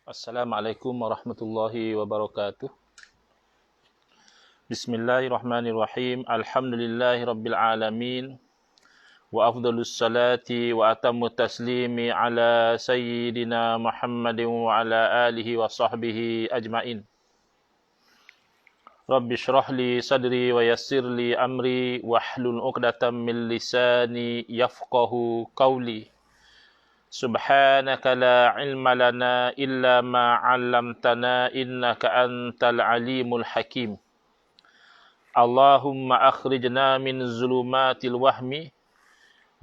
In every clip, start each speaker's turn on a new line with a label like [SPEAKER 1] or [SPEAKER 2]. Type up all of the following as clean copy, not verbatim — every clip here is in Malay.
[SPEAKER 1] Assalamualaikum warahmatullahi wabarakatuh. Bismillahirrahmanirrahim. Alhamdulillahi rabbil alamin. Wa afdalus salati wa atammu taslimi ala sayyidina Muhammadin wa ala alihi wa sahbihi ajmain. Rabbi shrah li sadri wa yassir li amri wahlul 'uqdatam min lisani yafqahu qawli. Subhanaka la ilma lana illa ma 'allamtana innaka antal alimul hakim. Allahumma akhrijna min zulumatil wahmi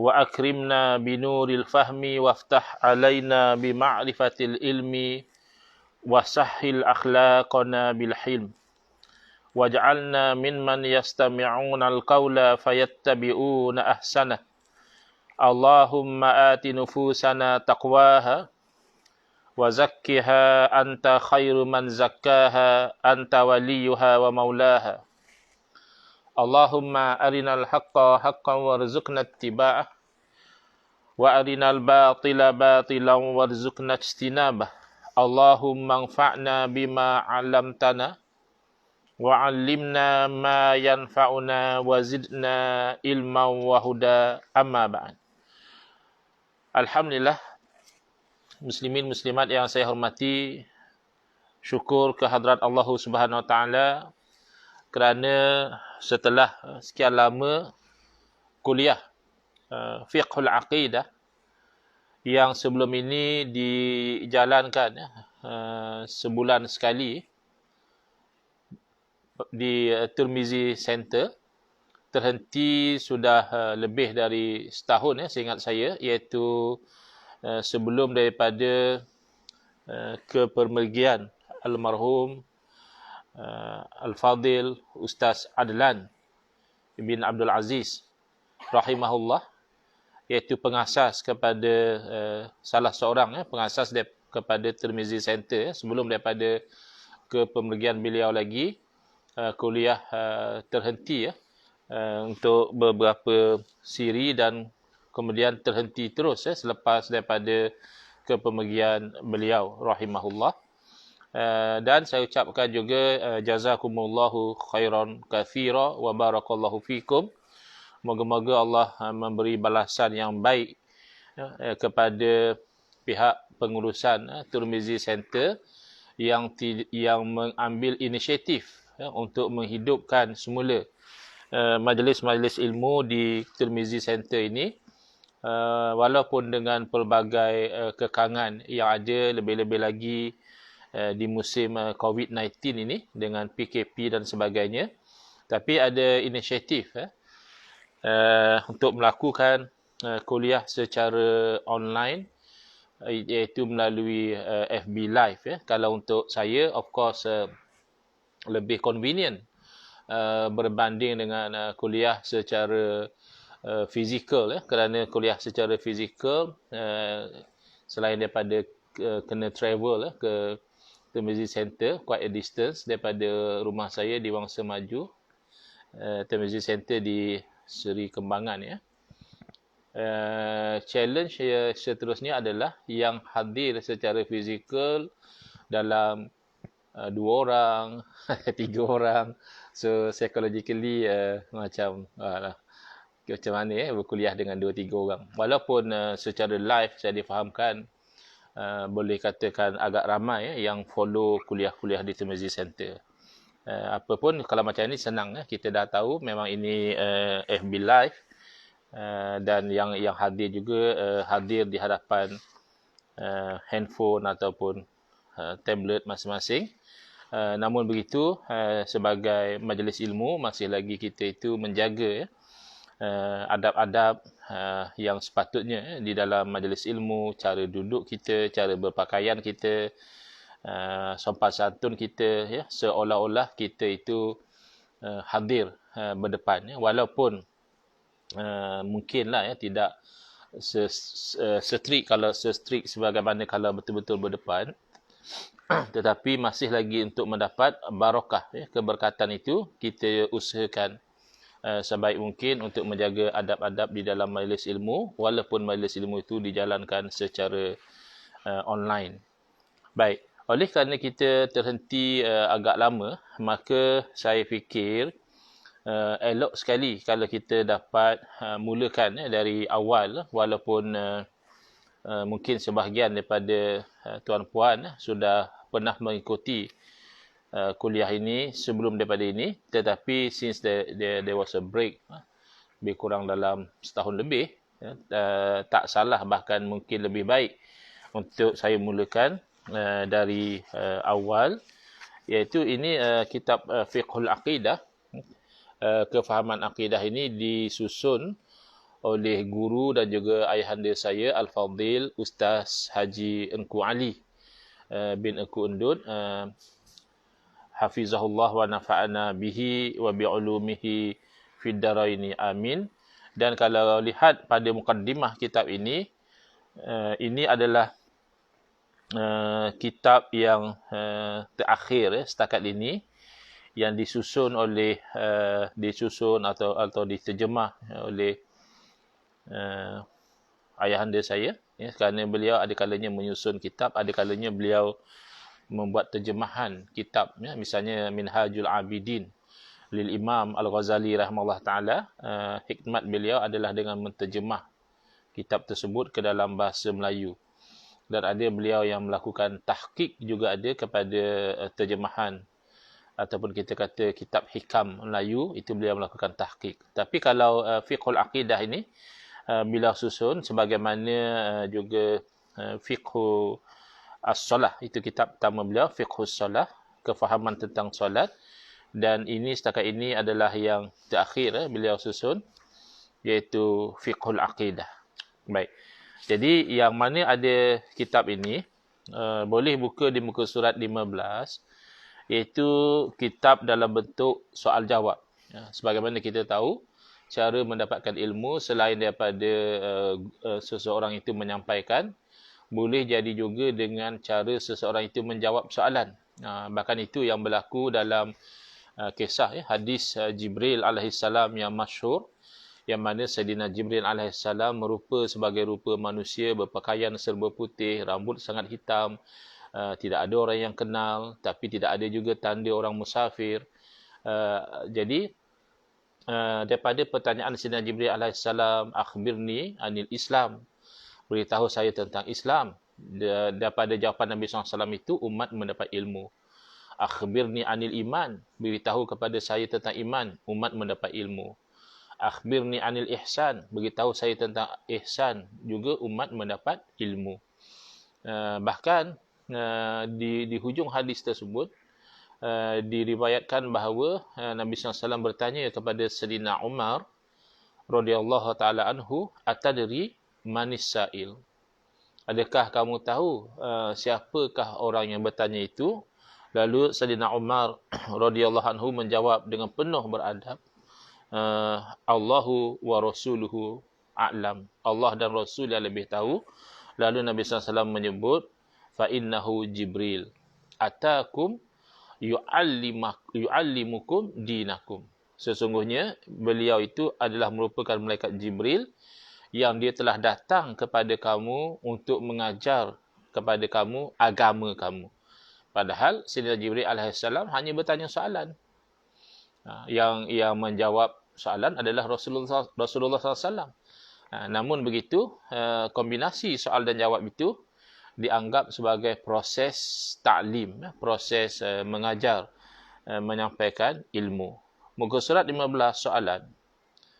[SPEAKER 1] wa akrimna binuril fahmi waftah alaina bima'rifatil ilmi wa sahhil akhlaqana bil hilm waj'alna mimman yastami'una al-qawla fayattabi'una ahsanah. Allahumma ati nufusana taqwaha wa zakkiha anta khairu man zakkaha anta waliyuha wa maulaha. Allahumma arinal haqqa haqqan warzuqna ittiba'ah wa arinal batila batilan warzuqna ijtinabah. Allahumma anfa'na bima 'allamtana wa 'allimna ma yanfa'una wa zidna ilman wa huda, amma ba'd. Alhamdulillah, muslimin muslimat yang saya hormati, syukur kehadrat Allah Subhanahu Wa Taala kerana setelah sekian lama kuliah fiqhul aqidah yang sebelum ini dijalankan sebulan sekali di Tirmizi Center, terhenti sudah lebih dari setahun seingat saya, iaitu sebelum daripada kepergian almarhum Al-Fadil Ustaz Adlan bin Abdul Aziz rahimahullah, iaitu pengasas kepada salah seorang pengasas kepada Tirmizi Center. Sebelum daripada kepergian beliau lagi, kuliah terhenti untuk beberapa siri dan kemudian terhenti terus selepas daripada kepergian beliau rahimahullah. Dan saya ucapkan juga jazakumullahu khairan katsira wa barakallahu fikum. Moga-moga Allah memberi balasan yang baik kepada pihak pengurusan Tirmizi Center yang mengambil inisiatif untuk menghidupkan semula majlis-majlis ilmu di Tirmizi Center ini, walaupun dengan pelbagai kekangan yang ada, lebih-lebih lagi di musim COVID-19 ini dengan PKP dan sebagainya, tapi ada inisiatif untuk melakukan kuliah secara online, iaitu melalui FB Live. Kalau untuk saya, of course, lebih convenient berbanding dengan kuliah secara fizikal, kerana kuliah secara fizikal selain daripada kena travel ke Tirmizi Center, quite a distance daripada rumah saya di Wangsa Maju, Tirmizi Center di Seri Kembangan challenge seterusnya adalah yang hadir secara fizikal dalam 2 orang, 3 orang. So psychologically macam mana berkuliah dengan 2-3 orang. Walaupun secara live saya difahamkan boleh katakan agak ramai yang follow kuliah-kuliah di Tirmizi Center. Apapun kalau macam ni senang, kita dah tahu memang ini FB live, dan yang hadir juga hadir di hadapan handphone ataupun tablet masing-masing. Namun begitu, sebagai majlis ilmu, masih lagi kita itu menjaga adab-adab yang sepatutnya di dalam majlis ilmu, cara duduk kita, cara berpakaian kita, sopan santun kita, seolah-olah kita itu hadir berdepan, walaupun mungkinlah tidak strict sebagaimana kalau betul-betul berdepan, tetapi masih lagi untuk mendapat barakah, keberkatan itu kita usahakan sebaik mungkin untuk menjaga adab-adab di dalam majlis ilmu, walaupun majlis ilmu itu dijalankan secara online. Baik, Oleh kerana kita terhenti agak lama, maka saya fikir elok sekali kalau kita dapat mulakan dari awal, walaupun mungkin sebahagian daripada tuan-puan sudah pernah mengikuti kuliah ini sebelum daripada ini, tetapi since there was a break, lebih kurang dalam setahun lebih, tak salah, bahkan mungkin lebih baik untuk saya mulakan dari awal, iaitu ini kitab Fiqhul Aqidah. Kefahaman akidah ini disusun oleh guru dan juga ayahanda saya Al-Fadhil Ustaz Haji Engku Ali bin Engku Undud, hafizahullah wa nafa'ana bihi wa bi'ulumihi fid daraini amin. Dan kalau lihat pada mukaddimah kitab ini adalah kitab yang terakhir setakat ini, yang disusun atau diterjemah oleh ayahanda saya, kerana beliau ada kalanya menyusun kitab, ada kalanya beliau membuat terjemahan kitab, misalnya Minhajul Abidin lil Imam Al-Ghazali rahimahullah taala. Hikmat beliau adalah dengan menterjemah kitab tersebut ke dalam bahasa Melayu, dan ada beliau yang melakukan tahqiq juga ada kepada terjemahan, ataupun kita kata kitab hikam Melayu, itu beliau melakukan tahqiq. Tapi kalau fiqhul aqidah ini beliau susun sebagaimana juga fiqhu as-salah, itu kitab pertama beliau, fiqhus salah, kefahaman tentang solat, dan ini setakat ini adalah yang terakhir beliau susun, iaitu fiqhul aqidah. Baik. Jadi yang mana ada kitab ini, boleh buka di muka surat 15, iaitu kitab dalam bentuk soal jawab. Sebagaimana kita tahu, cara mendapatkan ilmu selain daripada seseorang itu menyampaikan, boleh jadi juga dengan cara seseorang itu menjawab soalan. Bahkan itu yang berlaku dalam kisah hadis Jibril alaihissalam yang masyhur, yang mana Sayyidina Jibril alaihissalam merupa sebagai rupa manusia, berpakaian serba putih, rambut sangat hitam, tidak ada orang yang kenal, tapi tidak ada juga tanda orang musafir. Jadi daripada pertanyaan Sayyidina Jibril alaihissalam, akhbirni anil Islam, beritahu saya tentang Islam. Daripada jawapan Nabi SAW itu, umat mendapat ilmu. Akhbirni anil iman, beritahu kepada saya tentang iman, umat mendapat ilmu. Akhbirni anil ihsan, beritahu saya tentang ihsan, juga umat mendapat ilmu. Bahkan di hujung hadis tersebut diriwayatkan bahawa Nabi SAW bertanya kepada Sayyidina Umar radhiyallahu taala anhu, atadri manis sa'il, adakah kamu tahu siapakah orang yang bertanya itu? Lalu Sayyidina Umar radhiyallahu anhu menjawab dengan penuh beradab, Allahu wa rasuluhu a'lam, Allah dan Rasul yang lebih tahu. Lalu Nabi SAW menyebut, fa innahu Jibril atakum yu'allimukum dinakum, sesungguhnya beliau itu adalah merupakan malaikat Jibril yang dia telah datang kepada kamu untuk mengajar kepada kamu agama kamu. Padahal Sayyidina Jibril alaihissalam hanya bertanya soalan. Yang menjawab soalan adalah Rasulullah SAW. Namun begitu, kombinasi soal dan jawab itu dianggap sebagai proses ta'lim, proses mengajar, menyampaikan ilmu. Muka surat 15 soalan.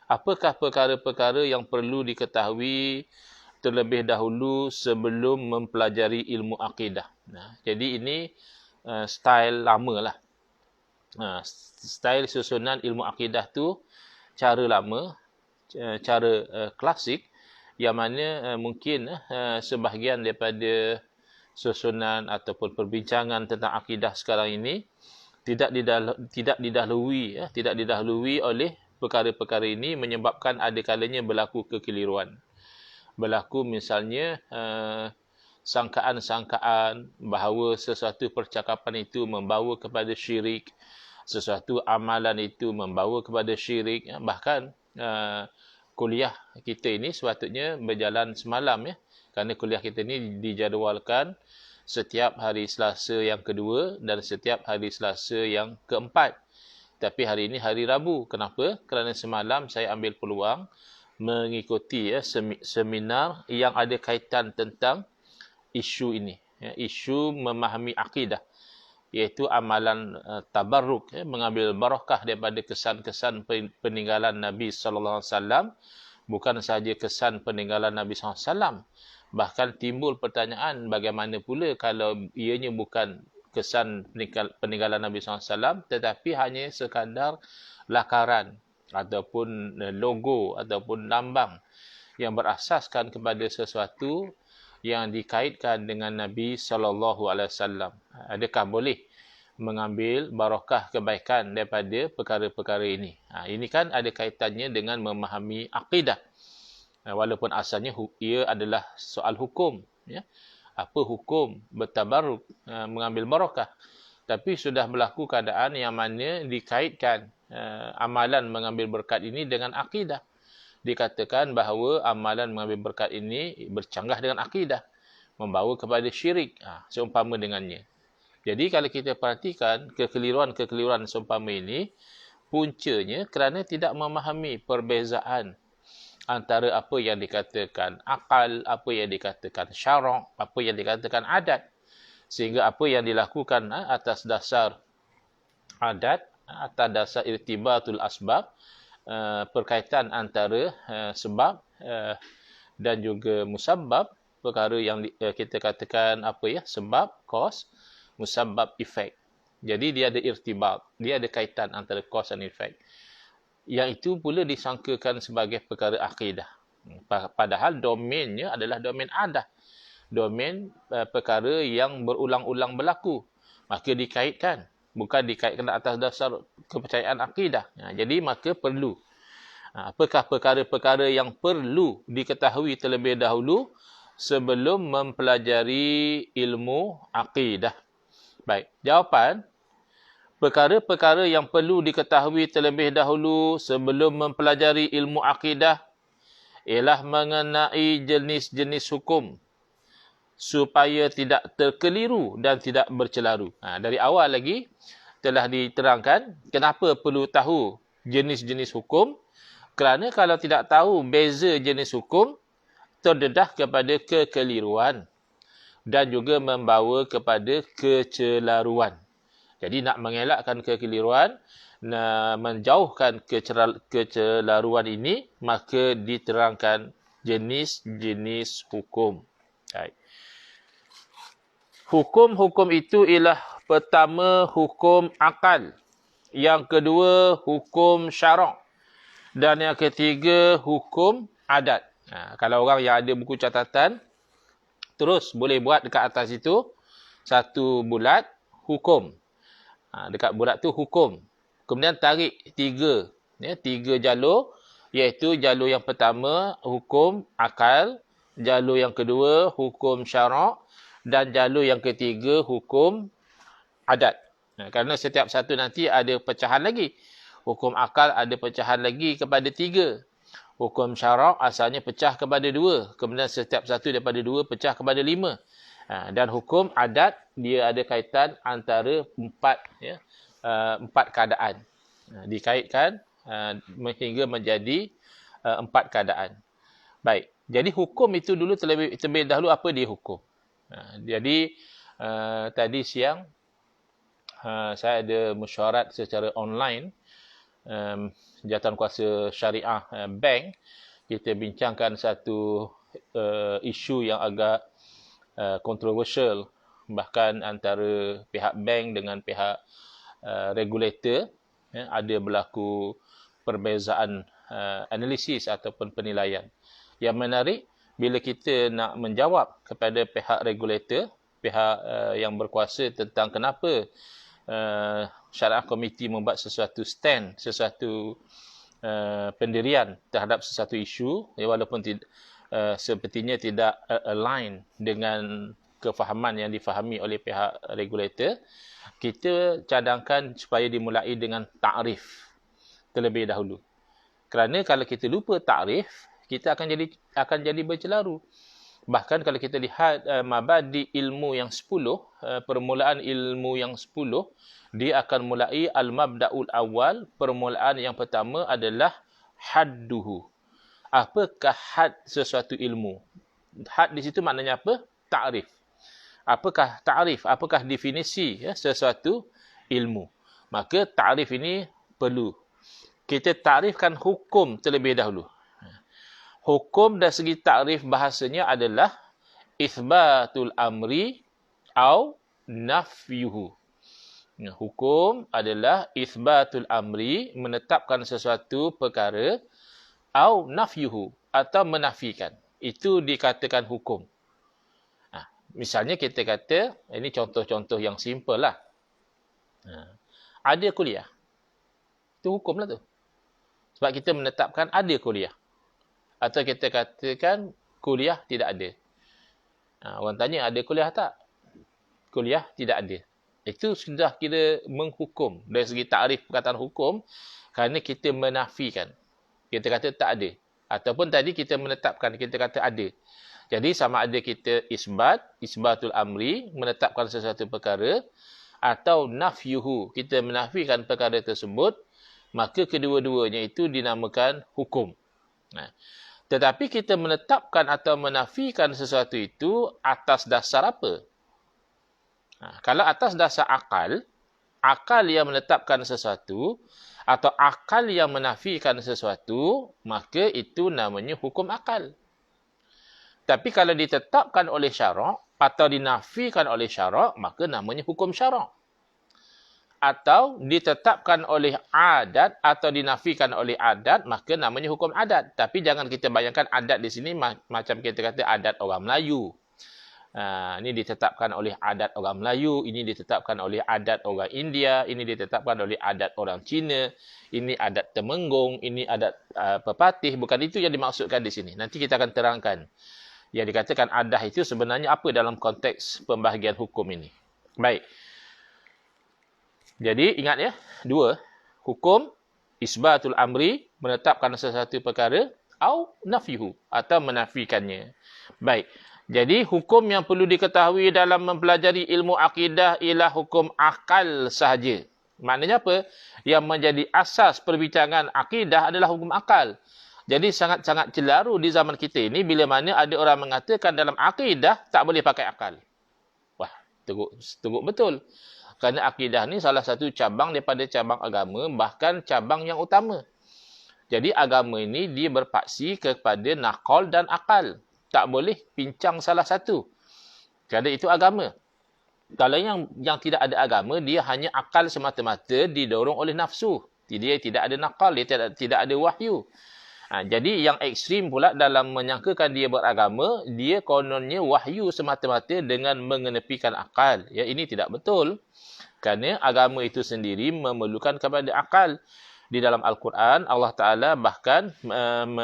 [SPEAKER 1] Apakah perkara-perkara yang perlu diketahui terlebih dahulu sebelum mempelajari ilmu akidah? Jadi ini style lama lah. Style susunan ilmu akidah tu cara lama, cara klasik, yang mana mungkin sebahagian daripada susunan ataupun perbincangan tentang akidah sekarang ini tidak didahului oleh perkara-perkara ini, menyebabkan ada kalanya berlaku kekeliruan. Berlaku misalnya sangkaan-sangkaan bahawa sesuatu percakapan itu membawa kepada syirik, sesuatu amalan itu membawa kepada syirik. Bahkan kuliah kita ini sepatutnya berjalan semalam, kerana kuliah kita ini dijadualkan setiap hari Selasa yang kedua dan setiap hari Selasa yang keempat. Tapi hari ini hari Rabu. Kenapa? Kerana semalam saya ambil peluang mengikuti seminar yang ada kaitan tentang isu ini, isu memahami akidah, iaitu amalan tabarruk, mengambil barakah daripada kesan-kesan peninggalan Nabi sallallahu alaihi wasallam. Bukan sahaja kesan peninggalan Nabi sallallahu alaihi wasallam, bahkan timbul pertanyaan bagaimana pula kalau ianya bukan kesan peninggalan Nabi sallallahu alaihi wasallam, tetapi hanya sekadar lakaran ataupun logo ataupun lambang yang berasaskan kepada sesuatu yang dikaitkan dengan Nabi sallallahu alaihi wasallam. Adakah boleh mengambil barakah kebaikan daripada perkara-perkara ini? Ini kan ada kaitannya dengan memahami akidah. Walaupun asalnya ia adalah soal hukum, ya. Apa hukum bertabaruk, mengambil barakah? Tapi sudah berlaku keadaan yang mana dikaitkan amalan mengambil berkat ini dengan akidah. Dikatakan bahawa amalan mengambil berkat ini bercanggah dengan akidah, membawa kepada syirik, seumpama dengannya. Jadi kalau kita perhatikan kekeliruan-kekeliruan seumpama ini, puncanya kerana tidak memahami perbezaan antara apa yang dikatakan akal, apa yang dikatakan syarak, apa yang dikatakan adat. Sehingga apa yang dilakukan atas dasar adat, atas dasar irtibatul asbab, perkaitan antara sebab dan juga musabbab, perkara yang kita katakan sebab, cause, musabbab, efek. Jadi dia ada irtibat, dia ada kaitan antara cause dan efek. Yang itu pula disangkakan sebagai perkara akidah. Padahal domainnya adalah domain adat. Domain perkara yang berulang-ulang berlaku. Maka dikaitkan. Bukan dikaitkan atas dasar kepercayaan akidah. Jadi maka perlu. Apakah perkara-perkara yang perlu diketahui terlebih dahulu sebelum mempelajari ilmu akidah? Baik, jawapan. Perkara-perkara yang perlu diketahui terlebih dahulu sebelum mempelajari ilmu akidah ialah mengenai jenis-jenis hukum supaya tidak terkeliru dan tidak bercelaru. Dari awal lagi telah diterangkan kenapa perlu tahu jenis-jenis hukum. Kerana kalau tidak tahu beza jenis hukum, terdedah kepada kekeliruan dan juga membawa kepada kecelaruan. Jadi nak mengelakkan kekeliruan, menjauhkan kecelaruan ini, maka diterangkan jenis-jenis hukum. Baik. Hukum-hukum itu ialah pertama hukum akal, yang kedua hukum syarak, dan yang ketiga hukum adat. Kalau orang yang ada buku catatan, terus boleh buat dekat atas itu satu bulat hukum. Dekat bulat tu hukum. Kemudian tarik tiga jalur, iaitu jalur yang pertama hukum akal, jalur yang kedua hukum syarak, dan jalur yang ketiga hukum adat. Kerana setiap satu nanti ada pecahan lagi. Hukum akal ada pecahan lagi kepada 3. Hukum syarak asalnya pecah kepada 2. Kemudian setiap satu daripada 2 pecah kepada 5. Dan hukum adat dia ada kaitan antara 4 keadaan. Dikaitkan hingga menjadi 4 keadaan. Baik. Jadi hukum itu dulu terlebih dahulu apa dia hukum. Jadi tadi siang saya ada mesyuarat secara online Jawatankuasa Syariah Bank. Kita bincangkan satu isu yang agak kontroversial, bahkan antara pihak bank dengan pihak regulator. Ada berlaku perbezaan analisis ataupun penilaian. Yang menarik, bila kita nak menjawab kepada pihak regulator, pihak yang berkuasa tentang kenapa Syariah Committee membuat sesuatu stand, sesuatu pendirian terhadap sesuatu isu, walaupun sepertinya tidak align dengan kefahaman yang difahami oleh pihak regulator, kita cadangkan supaya dimulai dengan takrif terlebih dahulu. Kerana kalau kita lupa takrif, kita akan jadi bercelaru. Bahkan kalau kita lihat mabadi ilmu yang 10, permulaan ilmu yang 10, dia akan mulai al-mabda'ul awal. Permulaan yang pertama adalah hadduhu. Apakah had sesuatu ilmu? Had di situ maknanya apa? Ta'rif. Apakah ta'rif? Apakah definisi sesuatu ilmu? Maka ta'rif ini perlu. Kita ta'rifkan hukum terlebih dahulu. Hukum dari segi ta'rif bahasanya adalah itsbatul amri au nafyuhu. Hukum adalah itsbatul amri, menetapkan sesuatu perkara, au nafyuhu, atau menafikan. Itu dikatakan hukum. Misalnya kita kata, ini contoh-contoh yang simple lah. Ada kuliah. Itu hukum lah tu. Sebab kita menetapkan ada kuliah. Atau kita katakan kuliah tidak ada. Orang tanya ada kuliah tak? Kuliah tidak ada. Itu sudah kira menghukum. Dari segi takrif perkataan hukum, kerana kita menafikan. Kita kata tak ada. Ataupun tadi kita menetapkan, kita kata ada. Jadi sama ada kita isbatul amri, menetapkan sesuatu perkara, atau nafyuhu, kita menafikan perkara tersebut, maka kedua-duanya itu dinamakan hukum. Tetapi kita menetapkan atau menafikan sesuatu itu atas dasar apa? Kalau atas dasar akal yang menetapkan sesuatu, atau akal yang menafikan sesuatu, maka itu namanya hukum akal. Tapi kalau ditetapkan oleh syarak atau dinafikan oleh syarak, maka namanya hukum syarak. Atau ditetapkan oleh adat atau dinafikan oleh adat, maka namanya hukum adat. Tapi jangan kita bayangkan adat di sini macam kita kata adat orang Melayu. Ini ditetapkan oleh adat orang Melayu, ini ditetapkan oleh adat orang India, ini ditetapkan oleh adat orang Cina, ini adat Temenggung, ini adat pepatih. Bukan itu yang dimaksudkan di sini. Nanti kita akan terangkan. Yang dikatakan adat itu sebenarnya apa dalam konteks pembahagian hukum ini. Baik. Jadi ingat ya, dua. Hukum, isbatul amri, menetapkan sesuatu perkara, au nafyuhu, atau menafikannya. Baik. Jadi hukum yang perlu diketahui dalam mempelajari ilmu akidah ialah hukum akal sahaja. Maknanya apa? Yang menjadi asas perbincangan akidah adalah hukum akal. Jadi sangat-sangat celaru di zaman kita ini bila mana ada orang mengatakan dalam akidah tak boleh pakai akal. Wah, teruk betul. Kerana akidah ni salah satu cabang daripada cabang agama, bahkan cabang yang utama. Jadi agama ini dia berpaksi kepada nakal dan akal. Tak boleh pincang salah satu. Kerana itu agama. Kalau yang tidak ada agama, dia hanya akal semata-mata didorong oleh nafsu. Dia tidak ada nakal, dia tidak ada wahyu. Jadi yang ekstrim pula dalam menyangkakan dia beragama, dia kononnya wahyu semata-mata dengan mengenepikan akal. Ya, ini tidak betul. Kerana agama itu sendiri memerlukan kepada akal. Di dalam Al-Quran, Allah Ta'ala bahkan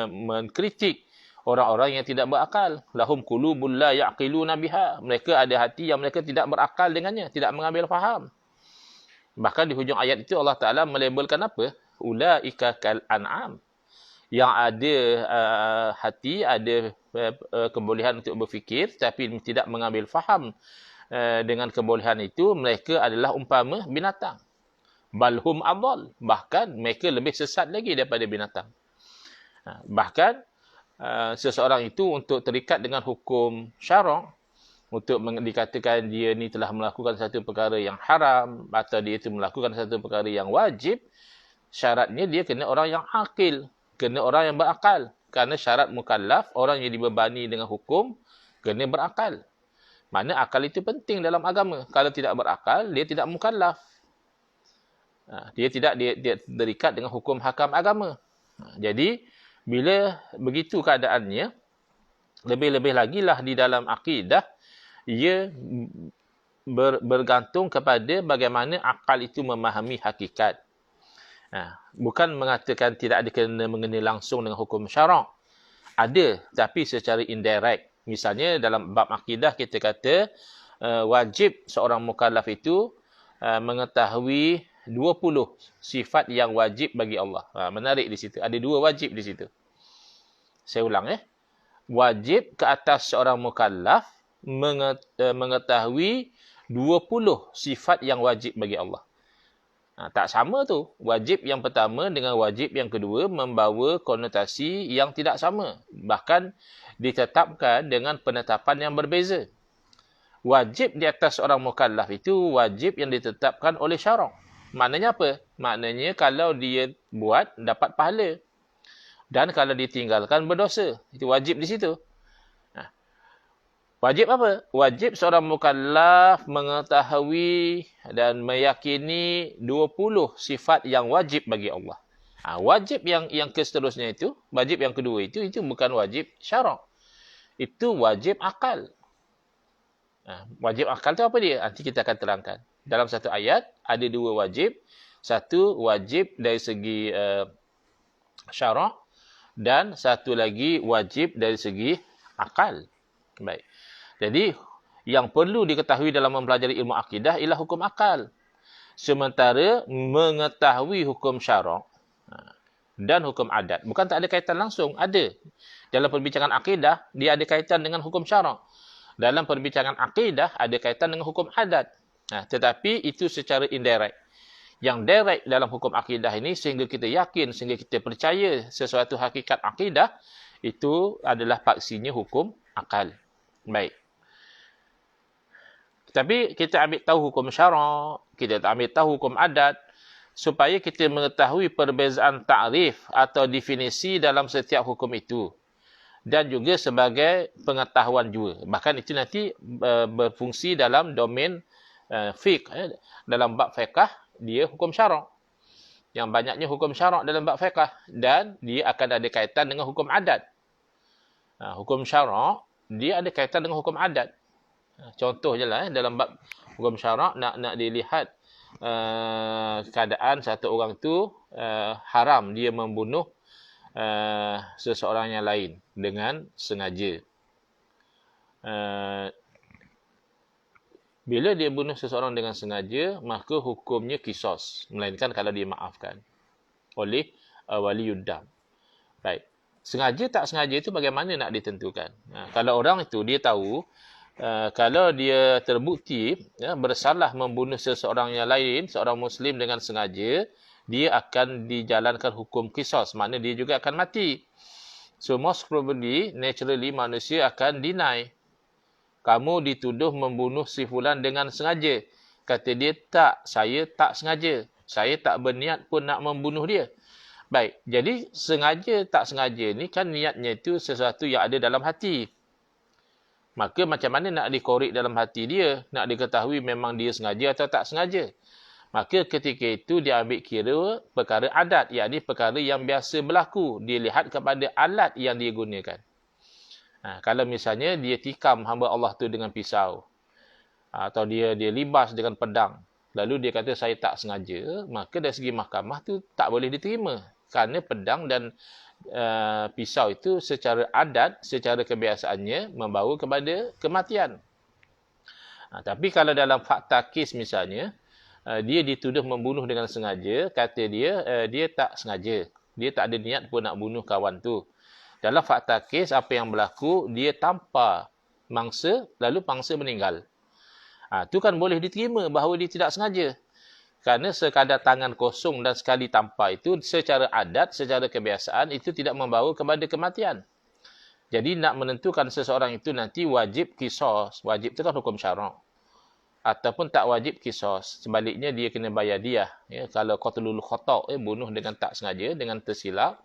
[SPEAKER 1] mengkritik orang-orang yang tidak berakal. Lahum qulubun la ya'qiluna biha. Mereka ada hati yang mereka tidak berakal dengannya, tidak mengambil faham. Bahkan di hujung ayat itu Allah Ta'ala melabelkan apa? Ulaika kal an'am. Yang ada hati, ada kebolehan untuk berfikir, tapi tidak mengambil faham dengan kebolehan itu, mereka adalah umpama binatang. Balhum adall. Bahkan mereka lebih sesat lagi daripada binatang. Bahkan seseorang itu untuk terikat dengan hukum syarak, untuk dikatakan dia ni telah melakukan satu perkara yang haram, atau dia itu melakukan satu perkara yang wajib, syaratnya dia kena orang yang akil, kena orang yang berakal. Kerana syarat mukallaf, orang yang dibebani dengan hukum, kena berakal. Mana akal itu penting dalam agama. Kalau tidak berakal, dia tidak mukallaf. Dia tidak dia terikat dengan hukum hakam agama. Jadi, bila begitu keadaannya, lebih-lebih lagi lah di dalam akidah, ia bergantung kepada bagaimana akal itu memahami hakikat. Bukan mengatakan tidak ada kena mengenai langsung dengan hukum syarak. Ada, tapi secara indirect. Misalnya dalam bab akidah kita kata wajib seorang mukallaf itu mengetahui 20 sifat yang wajib bagi Allah. Menarik di situ. Ada 2 wajib di situ. Saya ulang ya. wajib ke atas seorang mukallaf mengetahui 20 sifat yang wajib bagi Allah. Tak sama tu. Wajib yang pertama dengan wajib yang kedua membawa konotasi yang tidak sama. Bahkan ditetapkan dengan penetapan yang berbeza. Wajib di atas orang mukallaf itu wajib yang ditetapkan oleh syarak. Maknanya apa? Maknanya kalau dia buat, dapat pahala. Dan kalau ditinggalkan, berdosa. Itu wajib di situ. Wajib apa? Wajib seorang mukallaf mengetahui dan meyakini 20 sifat yang wajib bagi Allah. Wajib yang seterusnya itu, wajib yang kedua itu bukan wajib syarak. Itu wajib akal. Wajib akal itu apa dia? Nanti kita akan terangkan. Dalam satu ayat, ada dua wajib. Satu wajib dari segi syarak dan satu lagi wajib dari segi akal. Baik. Jadi, yang perlu diketahui dalam mempelajari ilmu akidah ialah hukum akal. Sementara mengetahui hukum syarak dan hukum adat. Bukan tak ada kaitan langsung. Ada. Dalam perbincangan akidah, dia ada kaitan dengan hukum syarak. Dalam perbincangan akidah, ada kaitan dengan hukum adat. Tetapi itu secara indirect. Yang direct dalam hukum akidah ini, sehingga kita yakin, sehingga kita percaya sesuatu hakikat akidah, itu adalah paksinya hukum akal. Baik. Tapi kita ambil tahu hukum syarak, kita ambil tahu hukum adat, supaya kita mengetahui perbezaan ta'rif atau definisi dalam setiap hukum itu. Dan juga sebagai pengetahuan juga. Bahkan itu nanti berfungsi dalam domain fiqh. Dalam bab fiqh, dia hukum syarak. Yang banyaknya hukum syarak dalam bab fiqh. Dan dia akan ada kaitan dengan hukum adat. Hukum syarak, dia ada kaitan dengan hukum adat. Contoh je lah, dalam bab hukum syarak, nak dilihat keadaan satu orang tu haram dia membunuh seseorang yang lain dengan sengaja. Bila dia bunuh seseorang dengan sengaja, maka hukumnya kisos. Melainkan kalau dia maafkan oleh waliyuddam. Baik. Sengaja tak sengaja itu bagaimana nak ditentukan? Kalau orang itu dia tahu, kalau dia terbukti bersalah membunuh seseorang yang lain, seorang Muslim dengan sengaja, dia akan dijalankan hukum kisos. Maknanya dia juga akan mati. So most probably, naturally manusia akan deny. Kamu dituduh membunuh si fulan dengan sengaja. Kata dia, tak, saya tak sengaja. Saya tak berniat pun nak membunuh dia. Baik, jadi sengaja tak sengaja ni kan niatnya itu sesuatu yang ada dalam hati. Maka macam mana nak dikorek dalam hati dia? Nak diketahui memang dia sengaja atau tak sengaja? Maka ketika itu dia ambil kira perkara adat. Iaitu perkara yang biasa berlaku. Dia lihat kepada alat yang dia gunakan. Kalau misalnya dia tikam hamba Allah tu dengan pisau. Atau dia libas dengan pedang. Lalu dia kata saya tak sengaja. Maka dari segi mahkamah tu tak boleh diterima. Kerana pedang dan pisau itu secara adat, secara kebiasaannya membawa kepada kematian. Tapi kalau dalam fakta kes misalnya, dia dituduh membunuh dengan sengaja, kata dia tak sengaja. Dia tak ada niat pun nak bunuh kawan tu. Dalam fakta kes, apa yang berlaku, dia tampar mangsa, lalu mangsa meninggal. Itu kan boleh diterima bahawa dia tidak sengaja. Kerana sekadar tangan kosong dan sekali tampar itu secara adat, secara kebiasaan itu tidak membawa kepada kematian. Jadi nak menentukan seseorang itu nanti wajib kisos. Wajib itu kan hukum syarak. Ataupun tak wajib kisos. Sebaliknya dia kena bayar diah. Ya, kalau qatlul khata' bunuh dengan tak sengaja, dengan tersilap,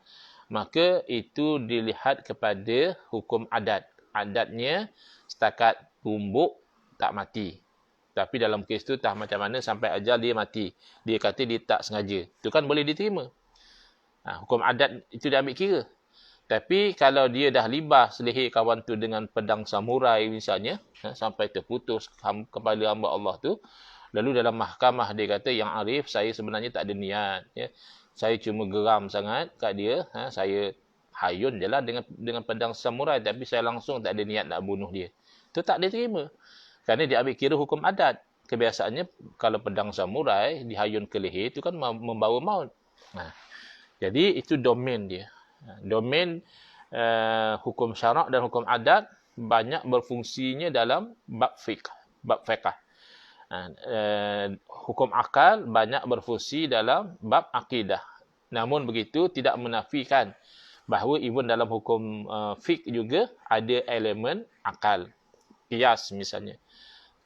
[SPEAKER 1] maka itu dilihat kepada hukum adat. Adatnya setakat tumbuk tak mati. Tapi dalam kes tu, tak macam mana sampai ajal dia mati. Dia kata dia tak sengaja. Itu kan boleh diterima. Hukum adat itu dia ambil kira. Tapi kalau dia dah libas leher kawan tu dengan pedang samurai misalnya, sampai terputus kepala hamba Allah tu, lalu dalam mahkamah dia kata, yang arif, saya sebenarnya tak ada niat. Ya. Saya cuma geram sangat kat dia. Saya hayun je lah dengan pedang samurai. Tapi saya langsung tak ada niat nak bunuh dia. Itu tak diterima. Kerana dia ambil kira hukum adat. Kebiasaannya kalau pedang samurai dihayun ke leher itu kan membawa maut. Jadi itu domain dia. Domain hukum syarak dan hukum adat banyak berfungsinya dalam bab fiqh, bab fiqh. Hukum akal banyak berfungsi dalam bab akidah. Namun begitu tidak menafikan bahawa even dalam hukum fiqh juga ada elemen akal. Qiyas misalnya.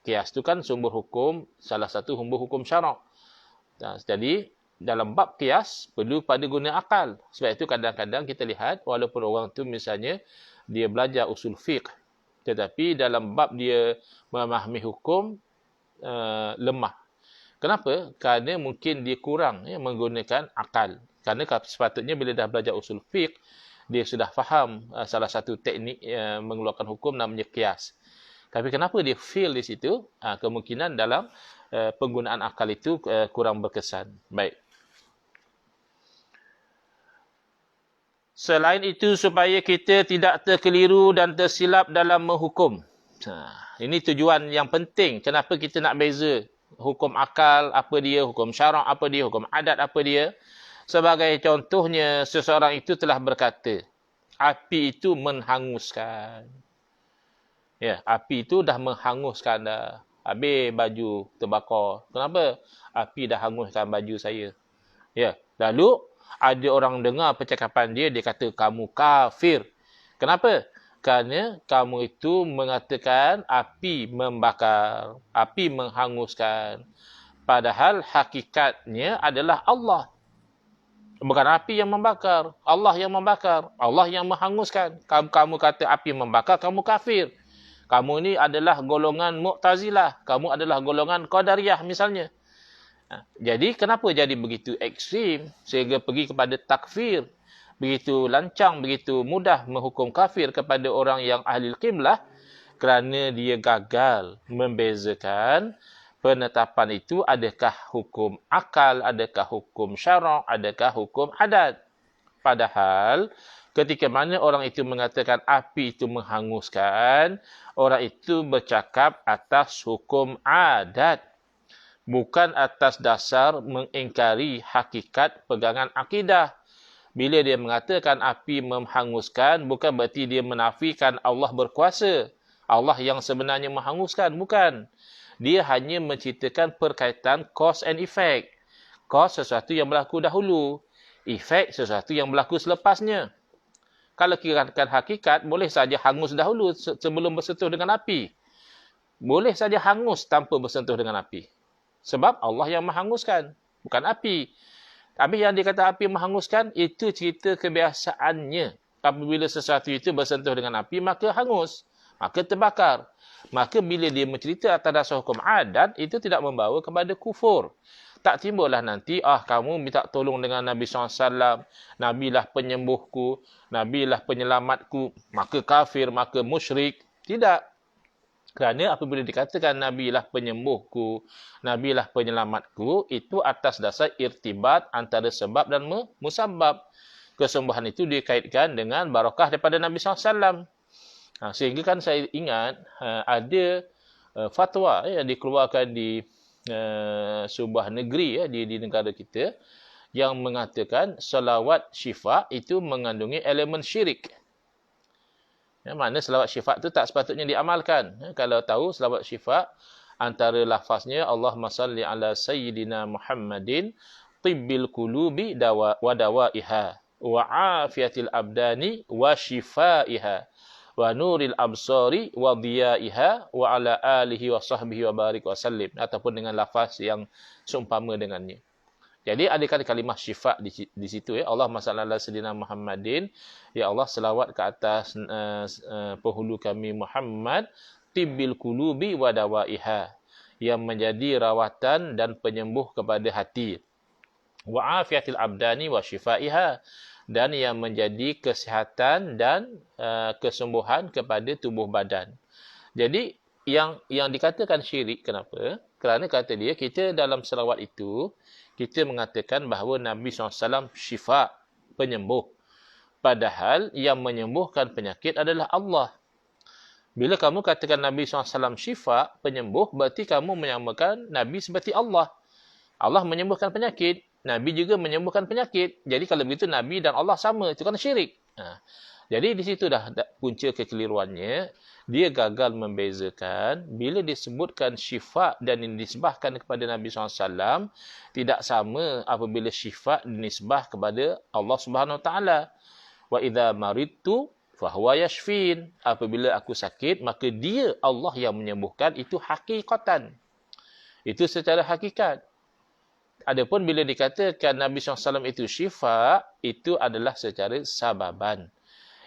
[SPEAKER 1] Qiyas itu kan sumber hukum, salah satu sumber hukum syarak. Jadi dalam bab qiyas perlu pada guna akal. Sebab itu kadang-kadang kita lihat walaupun orang tu misalnya dia belajar usul fiqh, tetapi dalam bab dia memahami hukum lemah. Kenapa? Kerana mungkin dia kurang menggunakan akal. Kerana sepatutnya bila dah belajar usul fiqh, dia sudah faham salah satu teknik mengeluarkan hukum namanya qiyas. Tapi kenapa dia fail di situ? Kemungkinan dalam penggunaan akal itu kurang berkesan. Baik. Selain itu, supaya kita tidak terkeliru dan tersilap dalam menghukum. Ini tujuan yang penting. Kenapa kita nak beza hukum akal apa dia, hukum syarak apa dia, hukum adat apa dia. Sebagai contohnya, seseorang itu telah berkata, api itu menghanguskan. Ya, api itu dah menghanguskan dah. Habis baju terbakar. Kenapa? Api dah hanguskan baju saya. Ya, lalu ada orang dengar percakapan dia, dia kata kamu kafir. Kenapa? Kerana kamu itu mengatakan api membakar, api menghanguskan. Padahal hakikatnya adalah Allah. Bukan api yang membakar, Allah yang membakar, Allah yang menghanguskan. Kamu kata api membakar, kamu kafir. Kamu ni adalah golongan Mu'tazilah, kamu adalah golongan Qadariyah misalnya. Jadi kenapa jadi begitu ekstrim sehingga pergi kepada takfir? Begitu lancang, begitu mudah menghukum kafir kepada orang yang ahli qiblah kerana dia gagal membezakan penetapan itu adakah hukum akal, adakah hukum syarak, adakah hukum adat. Padahal ketika mana orang itu mengatakan api itu menghanguskan, orang itu bercakap atas hukum adat. Bukan atas dasar mengingkari hakikat pegangan akidah. Bila dia mengatakan api menghanguskan, bukan berarti dia menafikan Allah berkuasa. Allah yang sebenarnya menghanguskan, bukan. Dia hanya menceritakan perkaitan cause and effect. Cause sesuatu yang berlaku dahulu. Effect sesuatu yang berlaku selepasnya. Kalau kirakan hakikat, boleh saja hangus dahulu sebelum bersentuh dengan api. Boleh saja hangus tanpa bersentuh dengan api. Sebab Allah yang menghanguskan, bukan api. Tapi yang dikata api menghanguskan, itu cerita kebiasaannya. Apabila sesuatu itu bersentuh dengan api, maka hangus. Maka terbakar. Maka bila dia mencerita atas dasar hukum adat, itu tidak membawa kepada kufur. Tak timbullah nanti, kamu minta tolong dengan Nabi SAW, Nabi lah penyembuhku, Nabi lah penyelamatku, maka kafir, maka musyrik. Tidak. Kerana apabila dikatakan Nabi lah penyembuhku, Nabi lah penyelamatku, itu atas dasar irtibat antara sebab dan musabab. Kesembuhan itu dikaitkan dengan barakah daripada Nabi SAW. Sehingga kan saya ingat ada fatwa yang dikeluarkan di sebuah negeri di negara kita yang mengatakan selawat syifa itu mengandungi elemen syirik. Mana selawat syifa itu tak sepatutnya diamalkan. Kalau tahu selawat syifa antara lafaznya Allahumma salli ala sayyidina Muhammadin tibbil qulubi wa dawaiha wa afiyatil abdani wa shifaiha wa nuril absari wa diyaiha wa ala alihi wa sahbihi wa barik wa sallim, ataupun dengan lafaz yang seumpama dengannya. Jadi ada kalimah syifa di situ Allahumma salli ala sayyidina Muhammadin, ya Allah selawat ke atas penghulu kami Muhammad, tibbil qulubi wa dawaiha, yang menjadi rawatan dan penyembuh kepada hati, wa afiyatil abdani wa shifaiha, dan yang menjadi kesihatan dan kesembuhan kepada tubuh badan. Jadi yang dikatakan syirik, kenapa? Kerana kata dia, kita dalam selawat itu kita mengatakan bahawa Nabi SAW syifa, penyembuh. Padahal yang menyembuhkan penyakit adalah Allah. Bila kamu katakan Nabi SAW syifa, penyembuh, berarti kamu menyamakan Nabi seperti Allah. Allah menyembuhkan penyakit, Nabi juga menyembuhkan penyakit. Jadi kalau begitu Nabi dan Allah sama, itu kan syirik. Jadi di situ dah punca kekeliruannya. Dia gagal membezakan bila disebutkan syifa dan dinisbahkan kepada Nabi SAW, tidak sama apabila syifa dinisbah kepada Allah Subhanahu Wa Taala. Wa idza maridtu fahuwa yashfin. Apabila aku sakit, maka dia Allah yang menyembuhkan. Itu hakikatan. Itu secara hakikat. Adapun bila dikatakan Nabi SAW itu syifa, itu adalah secara sababan.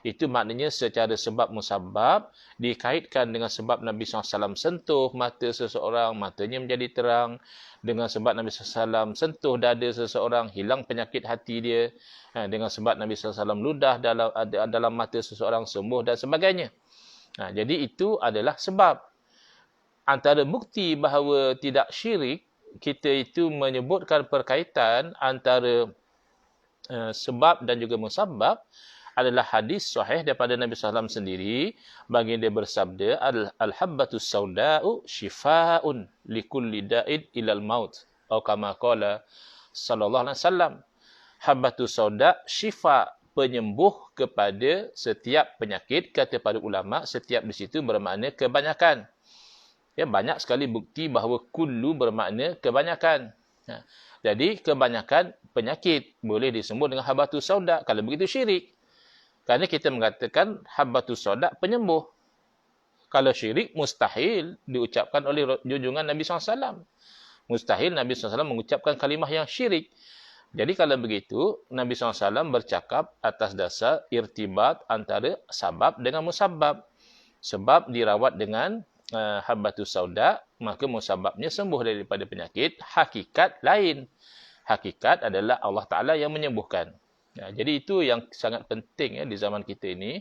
[SPEAKER 1] Itu maknanya secara sebab musabab, dikaitkan dengan sebab Nabi SAW sentuh mata seseorang, matanya menjadi terang. Dengan sebab Nabi SAW sentuh dada seseorang, hilang penyakit hati dia. Dengan sebab Nabi SAW ludah dalam mata seseorang, sembuh dan sebagainya. Jadi itu adalah sebab. Antara bukti bahawa tidak syirik, kita itu menyebutkan perkaitan antara sebab dan juga musabab, adalah hadis sahih daripada Nabi SAW sendiri. Baginda bersabda, Al-habbatus sauda'u shifa'un likulli da'id ilal maut. Atau kama qala sallallahu alaihi wasallam. Habbatus sauda' syifa, penyembuh kepada setiap penyakit. Kata para ulama, setiap di situ bermakna kebanyakan. Ya, banyak sekali bukti bahawa kullu bermakna kebanyakan. Jadi kebanyakan penyakit boleh disembuh dengan habbatus sauda'. Kalau begitu syirik. Kerana kita mengatakan habbatus sauda' penyembuh. Kalau syirik, mustahil diucapkan oleh junjungan Nabi SAW. Mustahil Nabi SAW mengucapkan kalimah yang syirik. Jadi kalau begitu, Nabi SAW bercakap atas dasar irtibat antara sabab dengan musabab. Sebab dirawat dengan habbatus sauda', maka musababnya sembuh daripada penyakit. Hakikat lain. Hakikat adalah Allah Ta'ala yang menyembuhkan. Jadi itu yang sangat penting di zaman kita ini,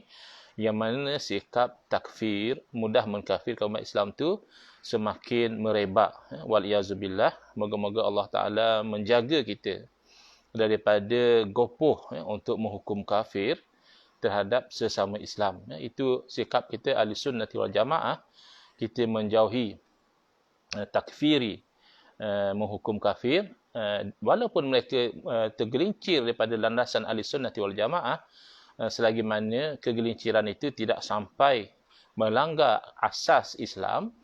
[SPEAKER 1] yang mana sikap takfir, mudah mengkafirkan umat Islam tu semakin merebak. Waliyazubillah. Moga-moga Allah Ta'ala menjaga kita daripada gopoh untuk menghukum kafir terhadap sesama Islam. Itu sikap kita ahli sunnati wal jamaah. Kita menjauhi takfiri, menghukum kafir, walaupun mereka tergelincir daripada landasan ahli sunnati wal jamaah, selagi mana kegelinciran itu tidak sampai melanggar asas Islam,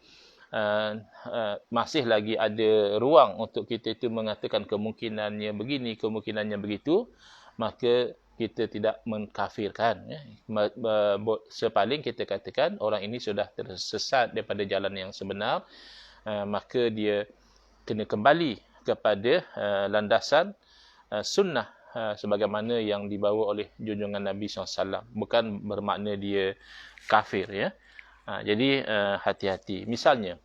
[SPEAKER 1] masih lagi ada ruang untuk kita itu mengatakan kemungkinannya begini, kemungkinannya begitu, maka kita tidak mengkafirkan. Sepaling kita katakan orang ini sudah tersesat daripada jalan yang sebenar, maka dia kena kembali kepada landasan sunnah sebagaimana yang dibawa oleh junjungan Nabi SAW. Bukan bermakna dia kafir. Ya. Jadi hati-hati. Misalnya,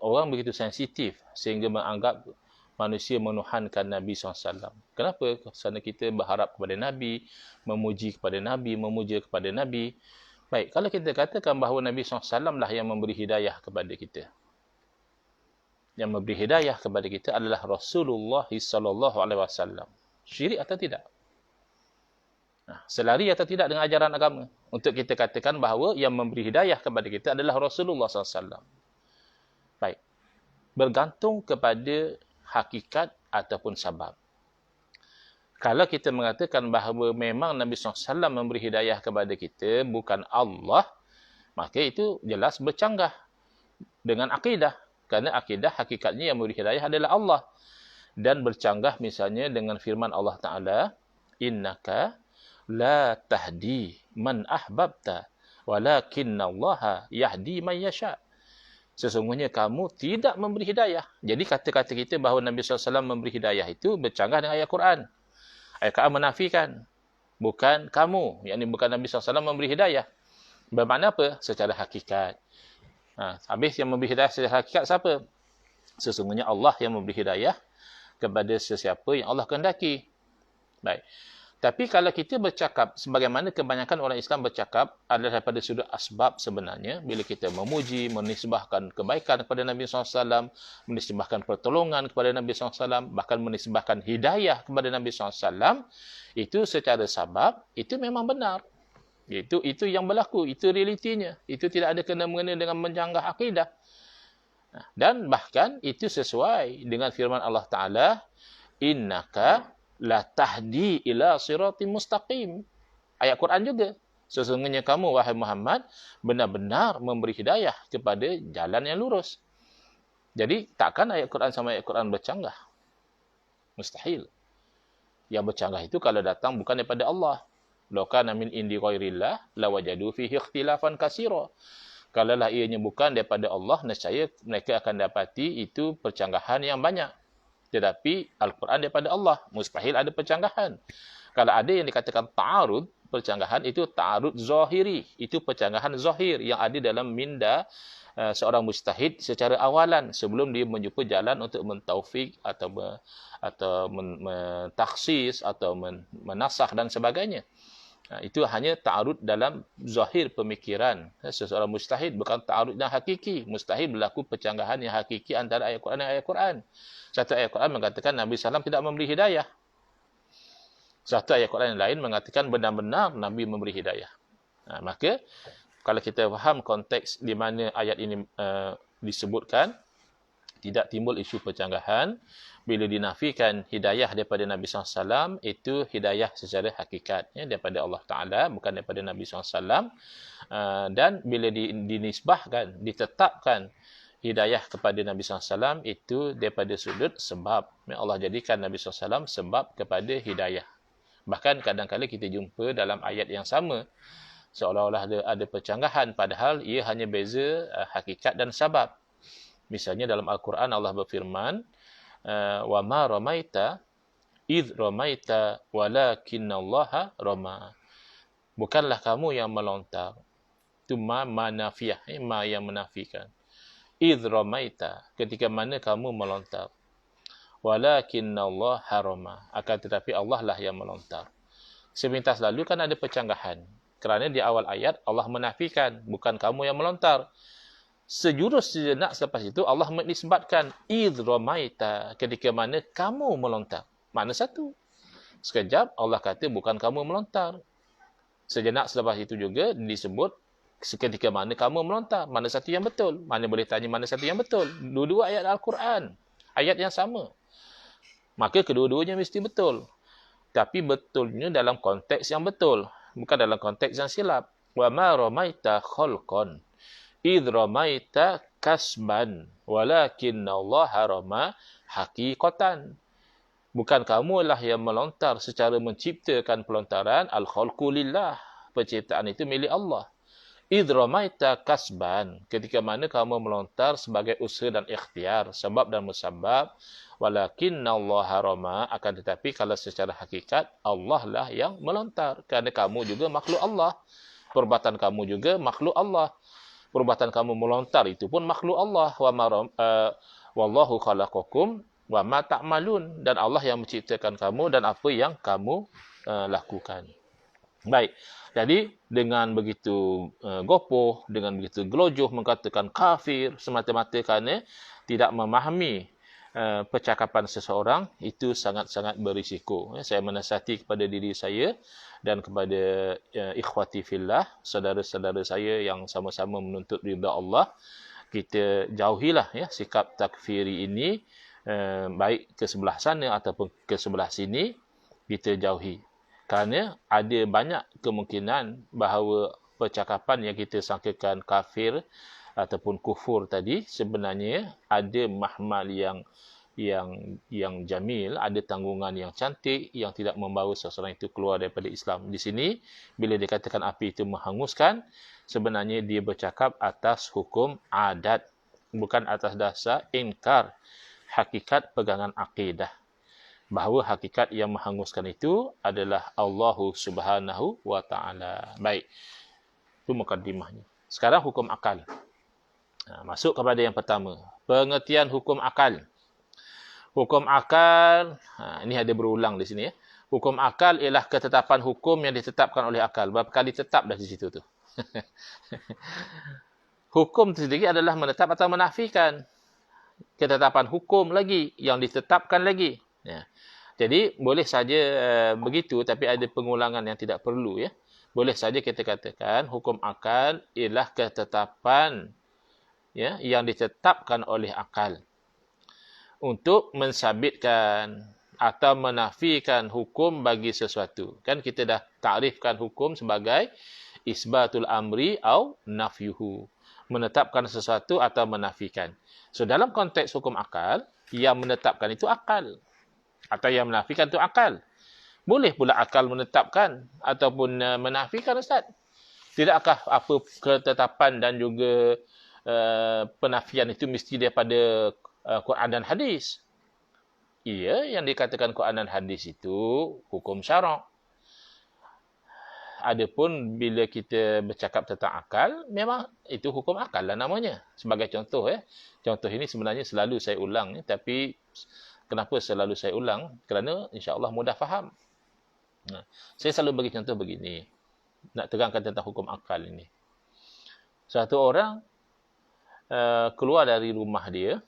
[SPEAKER 1] orang begitu sensitif sehingga menganggap manusia menuhankan Nabi SAW. Kenapa? Kerana kita berharap kepada Nabi, memuji kepada Nabi, memuja kepada Nabi. Baik, kalau kita katakan bahawa Nabi SAW lah yang memberi hidayah kepada kita. Yang memberi hidayah kepada kita adalah Rasulullah SAW. Syirik atau tidak? Selari atau tidak dengan ajaran agama? Untuk kita katakan bahawa yang memberi hidayah kepada kita adalah Rasulullah SAW. Baik. Bergantung kepada hakikat ataupun sabab. Kalau kita mengatakan bahawa memang Nabi SAW memberi hidayah kepada kita, bukan Allah, maka itu jelas bercanggah dengan akidah. Kerana akidah hakikatnya yang memberi hidayah adalah Allah. Dan bercanggah misalnya dengan firman Allah Ta'ala, Innaka la tahdi man ahbabta, walakinna allaha yahdi man yasha. Sesungguhnya kamu tidak memberi hidayah. Jadi kata-kata kita bahawa Nabi SAW memberi hidayah itu bercanggah dengan ayat Quran. Ayat Quran menafikan. Bukan kamu. Yang ini bukan Nabi SAW memberi hidayah. Bermakna apa? Secara hakikat. Habis yang memberi hidayah secara hakikat siapa? Sesungguhnya Allah yang memberi hidayah kepada sesiapa yang Allah kehendaki. Baik. Tapi kalau kita bercakap, sebagaimana kebanyakan orang Islam bercakap, adalah daripada sudut asbab sebenarnya, bila kita memuji, menisbahkan kebaikan kepada Nabi SAW, menisbahkan pertolongan kepada Nabi SAW, bahkan menisbahkan hidayah kepada Nabi SAW, itu secara sabab, itu memang benar. Itu yang berlaku, itu realitinya. Itu tidak ada kena-mengena dengan menjanggah akidah. Dan bahkan itu sesuai dengan firman Allah Ta'ala, Innaka la tahdi ila siratim mustaqim. Ayat Quran juga. Sesungguhnya kamu, wahai Muhammad, benar-benar memberi hidayah kepada jalan yang lurus. Jadi, takkan ayat Quran sama ayat Quran bercanggah? Mustahil. Yang bercanggah itu kalau datang bukan daripada Allah. Law kana min indi ghairillah lawajadu fihi ikhtilafan katsira. Kalaulah ianya bukan daripada Allah, nescaya mereka akan dapati itu percanggahan yang banyak. Tetapi Al-Quran daripada Allah, mustahil ada percanggahan. Kalau ada yang dikatakan ta'arud, percanggahan itu ta'arud zahiri. Itu percanggahan zahir yang ada dalam minda seorang mujtahid secara awalan sebelum dia menjumpa jalan untuk mentaufik atau mentaksis atau menasakh dan sebagainya. Itu hanya ta'arud dalam zahir pemikiran seseorang mujtahid, bukan ta'arud yang hakiki. Mustahil berlaku percanggahan yang hakiki antara ayat Quran dan ayat Quran. Satu ayat Quran mengatakan Nabi SAW tidak memberi hidayah. Satu ayat Quran yang lain mengatakan benar-benar Nabi memberi hidayah. Maka kalau kita faham konteks di mana ayat ini disebutkan, tidak timbul isu percanggahan. Bila dinafikan hidayah daripada Nabi SAW, itu hidayah secara hakikat, daripada Allah Ta'ala, bukan daripada Nabi SAW. Dan bila dinisbahkan, ditetapkan hidayah kepada Nabi SAW, itu daripada sudut sebab. Allah jadikan Nabi SAW sebab kepada hidayah. Bahkan kadang-kadang kita jumpa dalam ayat yang sama, seolah-olah ada percanggahan, padahal ia hanya beza hakikat dan sabab. Misalnya dalam Al-Quran Allah berfirman, wa ma ramaita idh ramaita walakinallaha rama. Bukanlah kamu yang melontar. Itu ma nafiyah, ma yang menafikan. Idh ramaita, ketika mana kamu melontar. Walakinallaha rama, akan tetapi Allah lah yang melontar. Sepintas lalu kan ada percanggahan. Kerana di awal ayat Allah menafikan, bukan kamu yang melontar. Sejurus sejenak selepas itu Allah menisbatkan idh ramaita, ketika mana kamu melontar. Mana satu? Sekejap Allah kata bukan kamu melontar. Sejenak selepas itu juga disebut seketika mana kamu melontar. Mana satu yang betul? Mana boleh tanya mana satu yang betul? Dua-dua ayat Al-Quran, ayat yang sama. Maka kedua-duanya mesti betul. Tapi betulnya dalam konteks yang betul, bukan dalam konteks yang silap. Wa ma ramaita khalqan idh ramaita kasban walakinallaha rama haqiqatan. Bukan kamulah yang melontar secara menciptakan pelontaran, al-khalqu lillah, penciptaan itu milik Allah. Idh ramaita kasban, ketika mana kamu melontar sebagai usaha dan ikhtiar, sebab dan musabab. Walakinallaha rama, akan tetapi kalau secara hakikat Allah lah yang melontar, kerana kamu juga makhluk Allah. Perbuatan kamu juga makhluk Allah. Perbuatan kamu melontar itu pun makhluk Allah. Wallahu khalaqakum wa ma ta'malun, dan Allah yang menciptakan kamu dan apa yang kamu lakukan. Baik. Jadi dengan begitu gopoh, dengan begitu gelojoh mengatakan kafir semata-mata kerana tidak memahami percakapan seseorang, itu sangat-sangat berisiko. Saya menasihati kepada diri saya dan kepada ikhwati fillah, saudara-saudara saya yang sama-sama menuntut ridha Allah, kita jauhilah sikap takfiri ini, baik ke sebelah sana ataupun ke sebelah sini, kita jauhi. Kerana ada banyak kemungkinan bahawa percakapan yang kita sangkakan kafir ataupun kufur tadi sebenarnya ada mahmal yang jamil, ada tanggungan yang cantik yang tidak membawa seseorang itu keluar daripada Islam. Di sini bila dikatakan api itu menghanguskan, sebenarnya dia bercakap atas hukum adat, bukan atas dasar ingkar hakikat pegangan akidah, bahawa hakikat yang menghanguskan itu adalah Allah Subhanahu wa taala. Baik. Itu mukadimahnya. Sekarang hukum akal. Masuk kepada yang pertama, pengertian hukum akal. Hukum akal, ini ada berulang di sini. Hukum akal ialah ketetapan hukum yang ditetapkan oleh akal. Berapa kali tetap dah di situ tu. Hukum itu sendiri adalah menetap atau menafikan. Ketetapan hukum lagi, yang ditetapkan lagi. Jadi, boleh saja begitu, tapi ada pengulangan yang tidak perlu. Boleh saja kita katakan, hukum akal ialah ketetapan yang ditetapkan oleh akal untuk mensabitkan atau menafikan hukum bagi sesuatu. Kan kita dah takrifkan hukum sebagai isbatul amri au nafyuhu. Menetapkan sesuatu atau menafikan. So dalam konteks hukum akal, yang menetapkan itu akal. Atau yang menafikan itu akal. Boleh pula akal menetapkan ataupun menafikan, Ustaz. Tidakkah apa ketetapan dan juga penafian itu mesti daripada Quran dan hadis? Iya, yang dikatakan Quran dan hadis itu hukum syarak. Adapun bila kita bercakap tentang akal, memang itu hukum akal lah namanya. Sebagai contoh, contoh ini sebenarnya selalu saya ulang, tapi kenapa selalu saya ulang? Kerana insya-Allah mudah faham. Saya selalu bagi contoh begini, nak terangkan tentang hukum akal ini. Satu orang keluar dari rumah dia,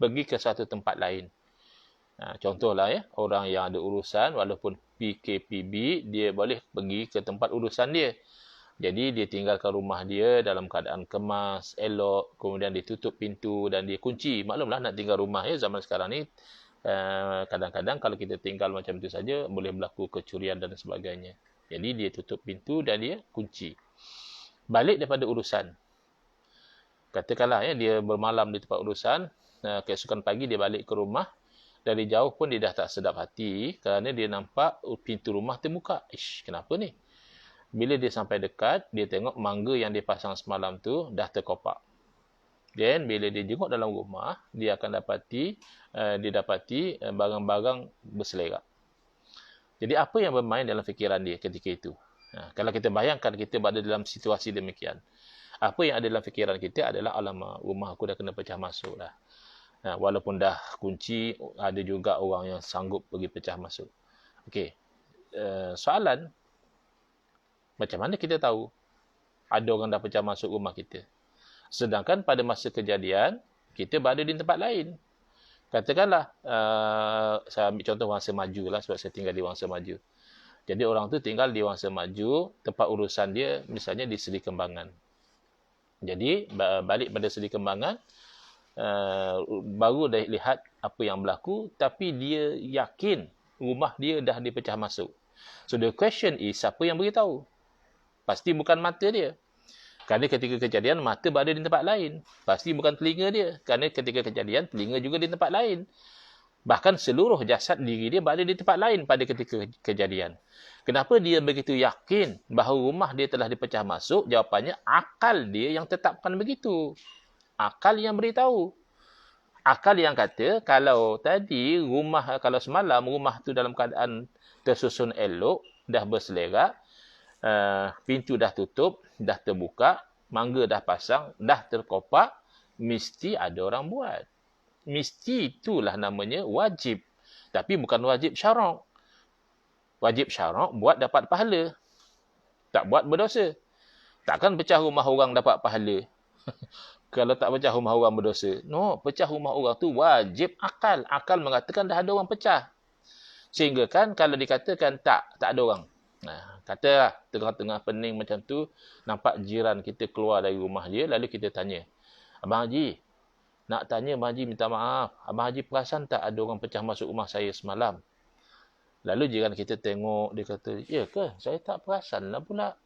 [SPEAKER 1] pergi ke satu tempat lain. Contohlah orang yang ada urusan, walaupun PKPB, dia boleh pergi ke tempat urusan dia. Jadi dia tinggalkan rumah dia dalam keadaan kemas, elok, kemudian dia tutup pintu dan dia kunci. Maklumlah nak tinggal rumah zaman sekarang ni, kadang-kadang kalau kita tinggal macam itu saja, boleh berlaku kecurian dan sebagainya. Jadi dia tutup pintu dan dia kunci. Balik daripada urusan. Katakanlah dia bermalam di tempat urusan, keesokan pagi dia balik ke rumah. Dari jauh pun dia dah tak sedap hati kerana dia nampak pintu rumah terbuka. Kenapa ni? Bila dia sampai dekat, dia tengok mangga yang dia pasang semalam tu dah terkopak. Dan bila dia jenguk dalam rumah, dia akan dapati barang-barang berselerak. Jadi apa yang bermain dalam fikiran dia ketika itu? Kalau kita bayangkan kita berada dalam situasi demikian, apa yang ada dalam fikiran kita adalah, alamak, rumah aku dah kena pecah masuk dah. Walaupun dah kunci, ada juga orang yang sanggup pergi pecah masuk. Okey, soalan, macam mana kita tahu ada orang dah pecah masuk rumah kita? Sedangkan pada masa kejadian, kita berada di tempat lain. Katakanlah, saya ambil contoh Wangsa Maju lah, sebab saya tinggal di Wangsa Maju. Jadi orang tu tinggal di Wangsa Maju, tempat urusan dia misalnya di Seri Kembangan. Jadi balik pada Seri Kembangan, baru dah lihat apa yang berlaku, tapi dia yakin rumah dia dah dipecah masuk. So the question is, siapa yang beritahu? Pasti bukan mata dia. Kerana ketika kejadian, mata berada di tempat lain. Pasti bukan telinga dia. Kerana ketika kejadian, telinga juga di tempat lain. Bahkan seluruh jasad diri dia berada di tempat lain pada ketika kejadian. Kenapa dia begitu yakin bahawa rumah dia telah dipecah masuk? Jawapannya, akal dia yang tetapkan begitu. Akal yang beritahu. Akal yang kata, kalau semalam rumah tu dalam keadaan tersusun elok, dah berselerak, pintu dah tutup, dah terbuka, mangga dah pasang, dah terkopak, mesti ada orang buat. Mesti itulah namanya wajib. Tapi bukan wajib syarak. Wajib syarak buat dapat pahala. Tak buat berdosa. Takkan pecah rumah orang dapat pahala. Kalau tak pecah rumah orang berdosa. No, pecah rumah orang tu wajib akal. Akal mengatakan dah ada orang pecah. Sehingga kan kalau dikatakan tak ada orang. Katalah tengah-tengah pening macam tu, nampak jiran kita keluar dari rumah dia, lalu kita tanya, Abang Haji, nak tanya Abang Haji minta maaf, Abang Haji perasan tak ada orang pecah masuk rumah saya semalam? Lalu jiran kita tengok, dia kata, ya ke? Saya tak perasan lah pula.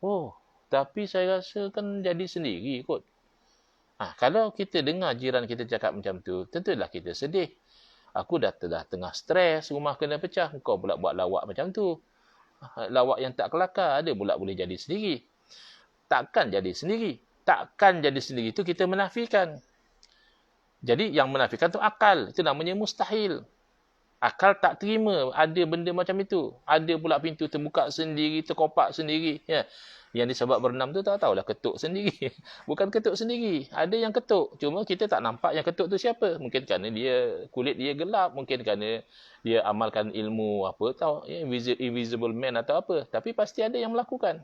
[SPEAKER 1] Oh, tapi saya rasa kan jadi sendiri kot. Kalau kita dengar jiran kita cakap macam tu, tentulah kita sedih. Aku dah tengah stres, rumah kena pecah, kau pula buat lawak macam tu. Lawak yang tak kelakar, ada pula boleh jadi sendiri. Takkan jadi sendiri. Takkan jadi sendiri itu kita menafikan. Jadi yang menafikan tu akal. Itu namanya mustahil. Akal tak terima ada benda macam itu. Ada pula pintu terbuka sendiri, terkopak sendiri. Yang disebab berenam tu tak tahulah ketuk sendiri. Bukan ketuk sendiri. Ada yang ketuk. Cuma kita tak nampak yang ketuk tu siapa. Mungkin kerana kulit dia gelap. Mungkin kerana dia amalkan ilmu apa tahu. Invisible man atau apa. Tapi pasti ada yang melakukan.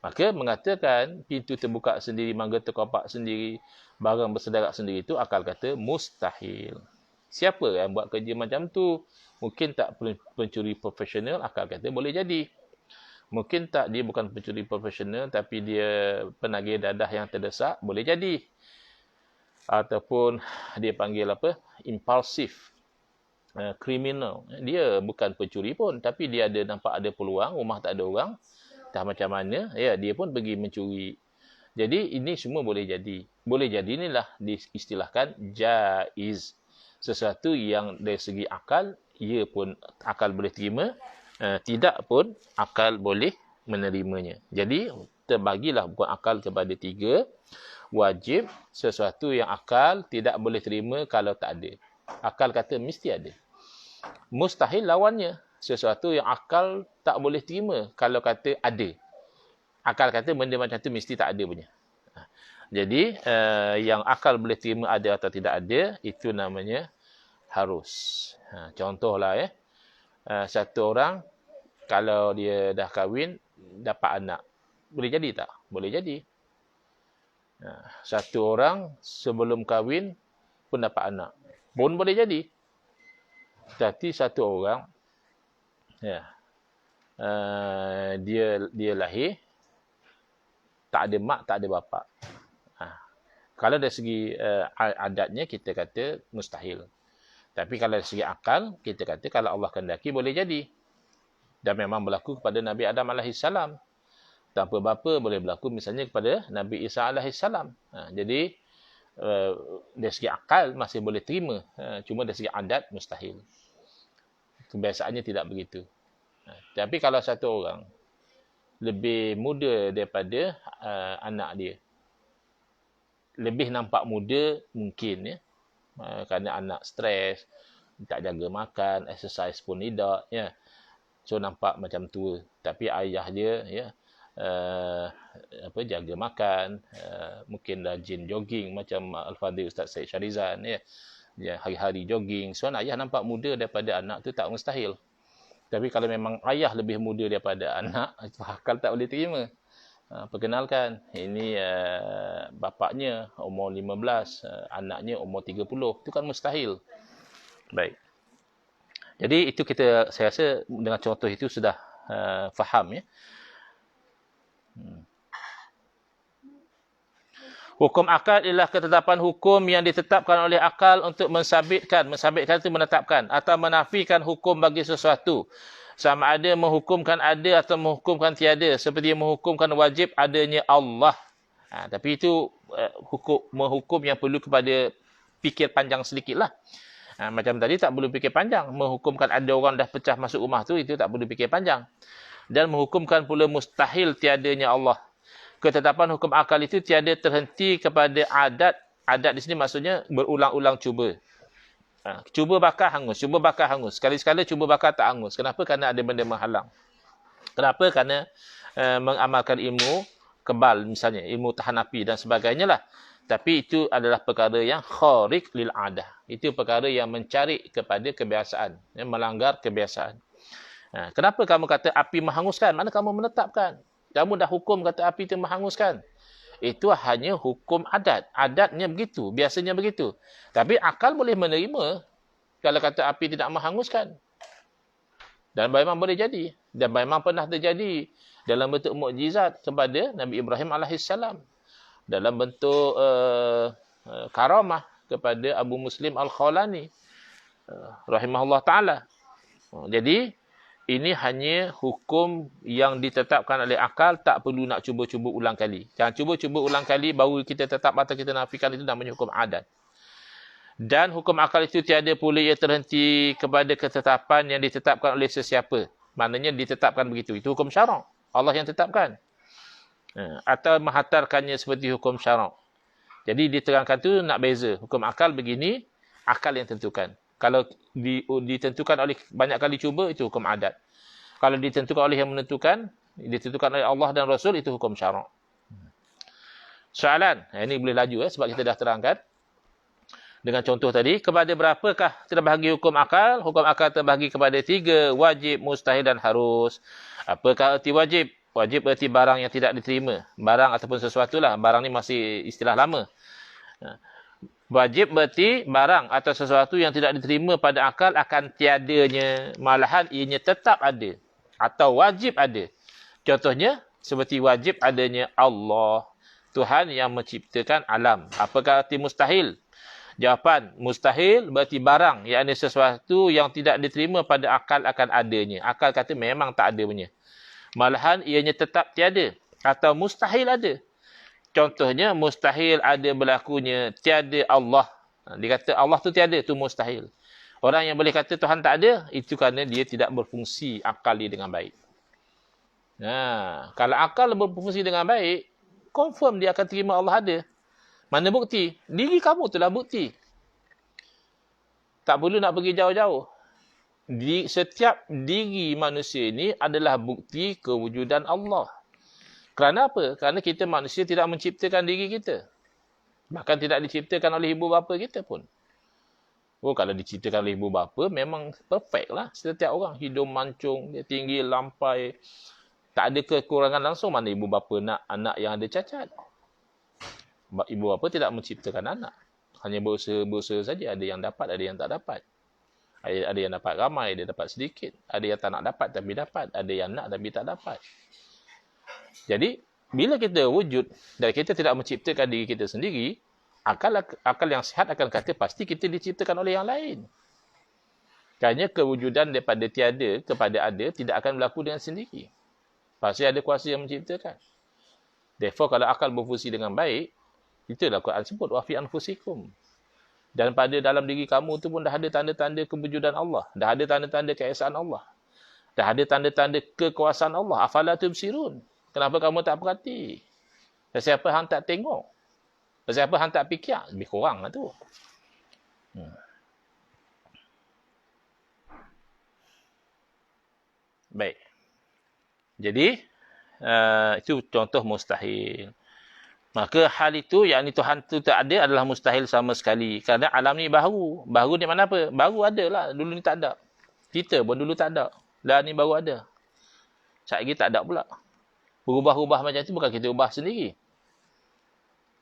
[SPEAKER 1] Maka mengatakan pintu terbuka sendiri, mangga terkopak sendiri, barang bersederak sendiri itu akal kata mustahil. Siapa yang buat kerja macam tu? Mungkin tak pencuri profesional, akal kata boleh jadi. Mungkin tak, dia bukan pencuri profesional, tapi dia penagih dadah yang terdesak, boleh jadi. Ataupun dia panggil impulsif. kriminal. Dia bukan pencuri pun, tapi dia nampak ada peluang, rumah tak ada orang, tak macam mana, ya, dia pun pergi mencuri. Jadi ini semua boleh jadi. Boleh jadi inilah diistilahkan jaiz. Sesuatu yang dari segi akal, ia pun akal boleh terima, tidak pun akal boleh menerimanya. Jadi terbagilah bukan akal kepada 3. Wajib, sesuatu yang akal tidak boleh terima kalau tak ada. Akal kata mesti ada. Mustahil lawannya, sesuatu yang akal tak boleh terima kalau kata ada. Akal kata benda macam tu mesti tak ada punya. Jadi, yang akal boleh terima ada atau tidak ada, itu namanya harus. Contohlah, satu orang, kalau dia dah kahwin, dapat anak. Boleh jadi tak? Boleh jadi. Satu orang, sebelum kahwin, pun dapat anak. Pun boleh jadi. Tapi satu orang, dia lahir, tak ada mak, tak ada bapa. Kalau dari segi adatnya, kita kata mustahil. Tapi kalau dari segi akal, kita kata kalau Allah kehendaki, boleh jadi. Dan memang berlaku kepada Nabi Adam AS. Tanpa bapa, boleh berlaku misalnya kepada Nabi Isa AS. Jadi, dari segi akal, masih boleh terima. Cuma dari segi adat, mustahil. Kebiasaannya tidak begitu. Tapi kalau satu orang, lebih muda daripada anak dia, lebih nampak muda mungkin, ya, kerana anak stres, tak jaga makan, exercise pun tidak, ya, so nampak macam tua. Tapi ayah dia, ya, jaga makan, mungkin rajin jogging macam Al-Fadhil Ustaz Syed Syarizan, ya, hari-hari jogging. So ayah nampak muda daripada anak tu tak mustahil. Tapi kalau memang ayah lebih muda daripada anak, akal tak boleh terima. Perkenalkan, ini bapaknya umur 15, anaknya umur 30. Itu kan mustahil. Baik. Jadi itu saya rasa dengan contoh itu sudah faham, ya. Hukum akal ialah ketetapan hukum yang ditetapkan oleh akal untuk mensabitkan itu menetapkan atau menafikan hukum bagi sesuatu. Sama ada menghukumkan ada atau menghukumkan tiada. Seperti menghukumkan wajib adanya Allah. Tapi itu menghukum yang perlu kepada fikir panjang sedikit lah. Macam tadi tak perlu fikir panjang. Menghukumkan ada orang dah pecah masuk rumah tu, itu tak perlu fikir panjang. Dan menghukumkan pula mustahil tiadanya Allah. Ketetapan hukum akal itu tiada terhenti kepada adat. Adat di sini maksudnya berulang-ulang cuba. Cuba bakar hangus, cuba bakar hangus. Sekali-sekala cuba bakar tak hangus. Kenapa? Kerana ada benda menghalang. Kenapa? Kerana mengamalkan ilmu kebal misalnya, ilmu tahan api dan sebagainya lah. Tapi itu adalah perkara yang khariq lil adah. Itu perkara yang mencari kepada kebiasaan, melanggar kebiasaan. Kenapa kamu kata api menghanguskan? Mana kamu menetapkan? Kamu dah hukum kata api itu menghanguskan. Itu hanya hukum adat. Adatnya begitu. Biasanya begitu. Tapi akal boleh menerima kalau kata api tidak menghanguskan. Dan memang boleh jadi. Dan memang pernah terjadi dalam bentuk mukjizat kepada Nabi Ibrahim AS. Dalam bentuk karamah kepada Abu Muslim Al-Khawlani. Rahimahullah ta'ala. Jadi, ini hanya hukum yang ditetapkan oleh akal, tak perlu nak cuba-cuba ulang kali. Jangan cuba-cuba ulang kali baru kita tetap atau kita nafikan, itu namanya hukum adat. Dan hukum akal itu tiada pula ia terhenti kepada ketetapan yang ditetapkan oleh sesiapa. Maknanya ditetapkan begitu. Itu hukum syarak. Allah yang tetapkan. Atau menghantarkannya seperti hukum syarak. Jadi diterangkan tu nak beza. Hukum akal begini, akal yang tentukan. Kalau ditentukan oleh banyak kali cuba, itu hukum adat. Kalau ditentukan oleh yang menentukan, ditentukan oleh Allah dan Rasul, itu hukum syarak. Soalan, ini boleh laju sebab kita dah terangkan. Dengan contoh tadi, kepada berapakah terbahagi hukum akal? Hukum akal terbahagi kepada 3, wajib, mustahil dan harus. Apakah erti wajib? Wajib erti barang yang tidak diterima. Barang ataupun sesuatu lah. Barang ni masih istilah lama. Wajib berarti barang atau sesuatu yang tidak diterima pada akal akan tiadanya. Malahan ianya tetap ada. Atau wajib ada. Contohnya, seperti wajib adanya Allah. Tuhan yang menciptakan alam. Apakah arti mustahil? Jawapan, mustahil berarti barang, yakni sesuatu yang tidak diterima pada akal akan adanya. Akal kata memang tak ada punya. Malahan ianya tetap tiada atau mustahil ada. Contohnya, mustahil ada berlakunya tiada Allah. Dia kata Allah tu tiada, tu mustahil. Orang yang boleh kata Tuhan tak ada, itu kerana dia tidak berfungsi akal dia dengan baik. Kalau akal berfungsi dengan baik, confirm dia akan terima Allah ada. Mana bukti? Diri kamu itulah bukti. Tak perlu nak pergi jauh-jauh. Setiap diri manusia ini adalah bukti kewujudan Allah. Kerana apa? Kerana kita manusia tidak menciptakan diri kita. Bahkan tidak diciptakan oleh ibu bapa kita pun. Kalau diciptakan oleh ibu bapa, memang perfect lah. Setiap orang hidung mancung, dia tinggi, lampai. Tak ada kekurangan langsung. Mana ibu bapa nak anak yang ada cacat? Ibu bapa tidak menciptakan anak. Hanya berusaha saja. Ada yang dapat, ada yang tak dapat. Ada yang dapat ramai, dia dapat sedikit. Ada yang tak nak dapat, tapi dapat. Ada yang nak, tapi tak dapat. Jadi, bila kita wujud dan kita tidak menciptakan diri kita sendiri, akal yang sihat akan kata pasti kita diciptakan oleh yang lain. Kerana kewujudan daripada tiada kepada ada tidak akan berlaku dengan sendiri. Pasti ada kuasa yang menciptakan. Therefore, kalau akal berfungsi dengan baik, itulah Quran sebut, wa fi anfusikum. Dan pada dalam diri kamu tu pun dah ada tanda-tanda kewujudan Allah. Dah ada tanda-tanda keesaan Allah. Dah ada tanda-tanda kekuasaan Allah. Afala tubsirun. Kenapa kamu tak perhati? Dan siapa hang tak tengok? Dan siapa hang tak fikir? Lebih kurang lah tu. Baik. Jadi, itu contoh mustahil. Maka hal itu, yakni Tuhan itu tak ada adalah mustahil sama sekali. Kerana alam ni baru. Baru di mana apa? Baru ada lah. Dulu ni tak ada. Kita pun dulu tak ada. Lah ni baru ada. Sekejap lagi tak ada pula. Berubah-ubah macam tu bukan kita ubah sendiri.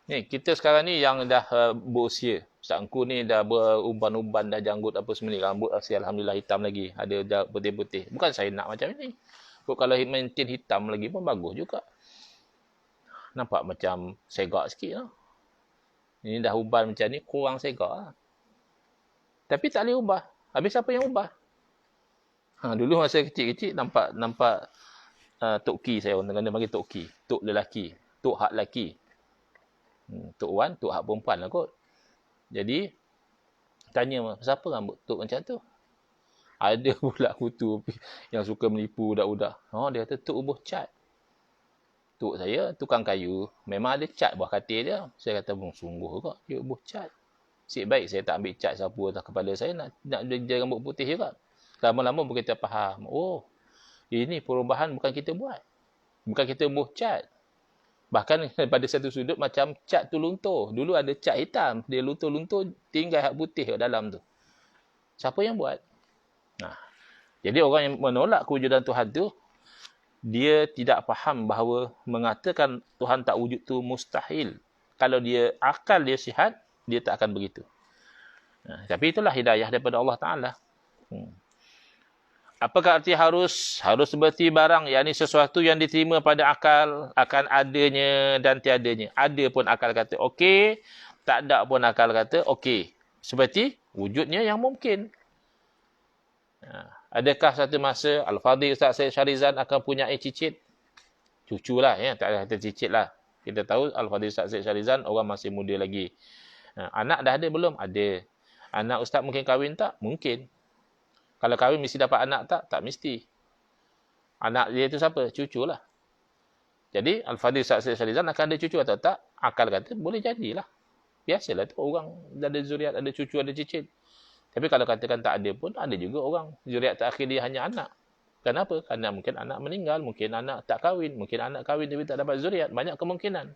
[SPEAKER 1] Ni, kita sekarang ni yang dah berusia. Ustaz Engku ni dah beruban-uban, dah janggut apa semua ni. Rambut masih Alhamdulillah hitam lagi. Ada putih-putih. Bukan saya nak macam ni. Kalau maintain hitam lagi pun bagus juga. Nampak macam segak sikit lah. Ini dah uban macam ni, kurang segak lah. Tapi tak boleh ubah. Habis siapa yang ubah? Dulu masa kecil-kecil nampak Tok Ki saya orang tengah panggil Tok Ki. Tok lelaki. Tok hak lelaki. Tok Wan, Tok hak perempuan lah kot. Jadi, tanya, siapa rambut Tok macam tu? Ada pula kutu yang suka menipu budak-budak. Dia kata, Tok ubuh cat. Tok saya, tukang kayu. Memang ada cat buah katil dia. Saya kata, sungguh kok. Dia ubuh cat. Sik baik saya tak ambil cat sapu atas kepala saya. Nak dia rambut putih juga. Lama-lama pun kita faham. Ini perubahan bukan kita buat. Bukan kita ubuh cat. Bahkan pada satu sudut macam cat tu luntur. Dulu ada cat hitam. Dia luntur-luntur, tinggal hak putih kat dalam tu. Siapa yang buat? Jadi orang yang menolak kewujudan Tuhan tu, dia tidak faham bahawa mengatakan Tuhan tak wujud tu mustahil. Kalau akal dia sihat, dia tak akan begitu. Tapi itulah hidayah daripada Allah Ta'ala. Apakah arti harus seperti barang, yakni sesuatu yang diterima pada akal akan adanya dan tiadanya. Ada pun akal kata okey, tak ada pun akal kata okey. Seperti wujudnya yang mungkin. Adakah satu masa Al-Fadhil Ustaz Syed Syarizan akan punya cicit? Cuculah ya, tak ada cicit lah. Kita tahu Al-Fadhil Ustaz Syed Syarizan orang masih muda lagi. Anak dah ada belum? Ada. Anak Ustaz mungkin kahwin tak? Mungkin. Kalau kahwin mesti dapat anak tak? Tak mesti. Anak dia itu siapa? Cucu lah. Jadi Al-Fadhil Ustaz Syed Syarizan akan ada cucu atau tak? Akal kata boleh jadilah. Biasalah tu orang ada zuriat, ada cucu, ada cicit. Tapi kalau katakan tak ada pun, ada juga orang zuriat terakhir dia hanya anak. Kenapa? Kerana mungkin anak meninggal, mungkin anak tak kahwin, mungkin anak kahwin tapi tak dapat zuriat. Banyak kemungkinan.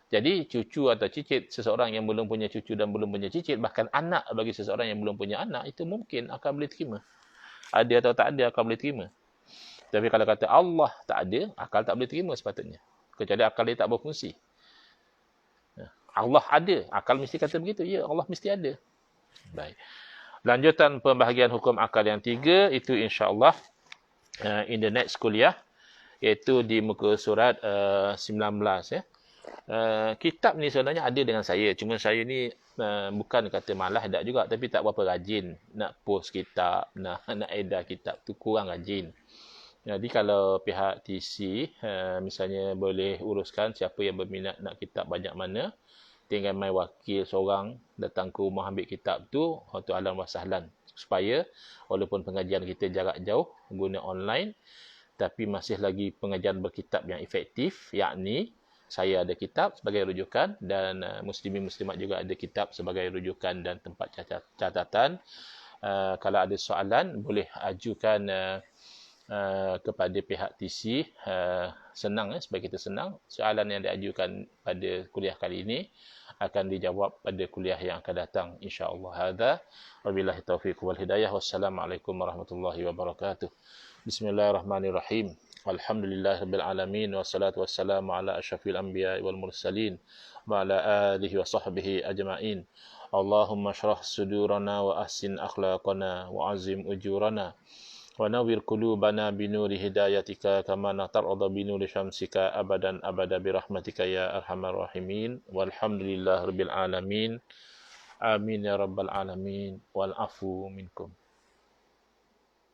[SPEAKER 1] Jadi cucu atau cicit seseorang yang belum punya cucu dan belum punya cicit, bahkan anak bagi seseorang yang belum punya anak, itu mungkin akan boleh terima. Ada atau tak ada akan boleh terima. Tapi kalau kata Allah tak ada, akal tak boleh terima sepatutnya. Kecuali akal dia tak berfungsi. Allah ada, akal mesti kata begitu. Ya, Allah mesti ada. Baik. Lanjutan pembahagian hukum akal yang 3 itu insya-Allah in the next kuliah, iaitu di muka surat 19 ya. Kitab ni sebenarnya ada dengan saya. Cuma saya ni bukan kata malas tak juga. Tapi tak berapa rajin. Nak post kitab, nak edar kitab tu kurang rajin. Jadi kalau pihak TC misalnya boleh uruskan siapa yang berminat nak kitab banyak mana. Tinggal mai wakil seorang datang ke rumah ambil kitab tu. Tu ahlan wa sahlan. Supaya walaupun pengajian kita jarak jauh guna online. Tapi masih lagi pengajian berkitab yang efektif. Yakni saya ada kitab sebagai rujukan dan muslimin muslimat juga ada kitab sebagai rujukan dan tempat catatan. Kalau ada soalan boleh ajukan kepada pihak TC. Senang supaya kita senang. Soalan yang diajukan pada kuliah kali ini akan dijawab pada kuliah yang akan datang insya-Allah. Hadza wabillahi taufiq wal hidayah. Wassalamualaikum warahmatullahi wabarakatuh. Bismillahirrahmanirrahim. Alhamdulillahirabbil alamin wassalatu wassalamu ala asyrafil anbiya'i wal mursalin wa ala alihi wa sahbihi ajma'in. Allahumma shrah sudurana wa ahsin akhlaqana wa azim ujurana wa nawwir qulubana binuri hidayatika kama tarada binuri syamsika abadan abada birahmatika ya arhamar rahimin. Walhamdulillahirabbil alamin. Amin ya rabbal alamin wal afu minkum.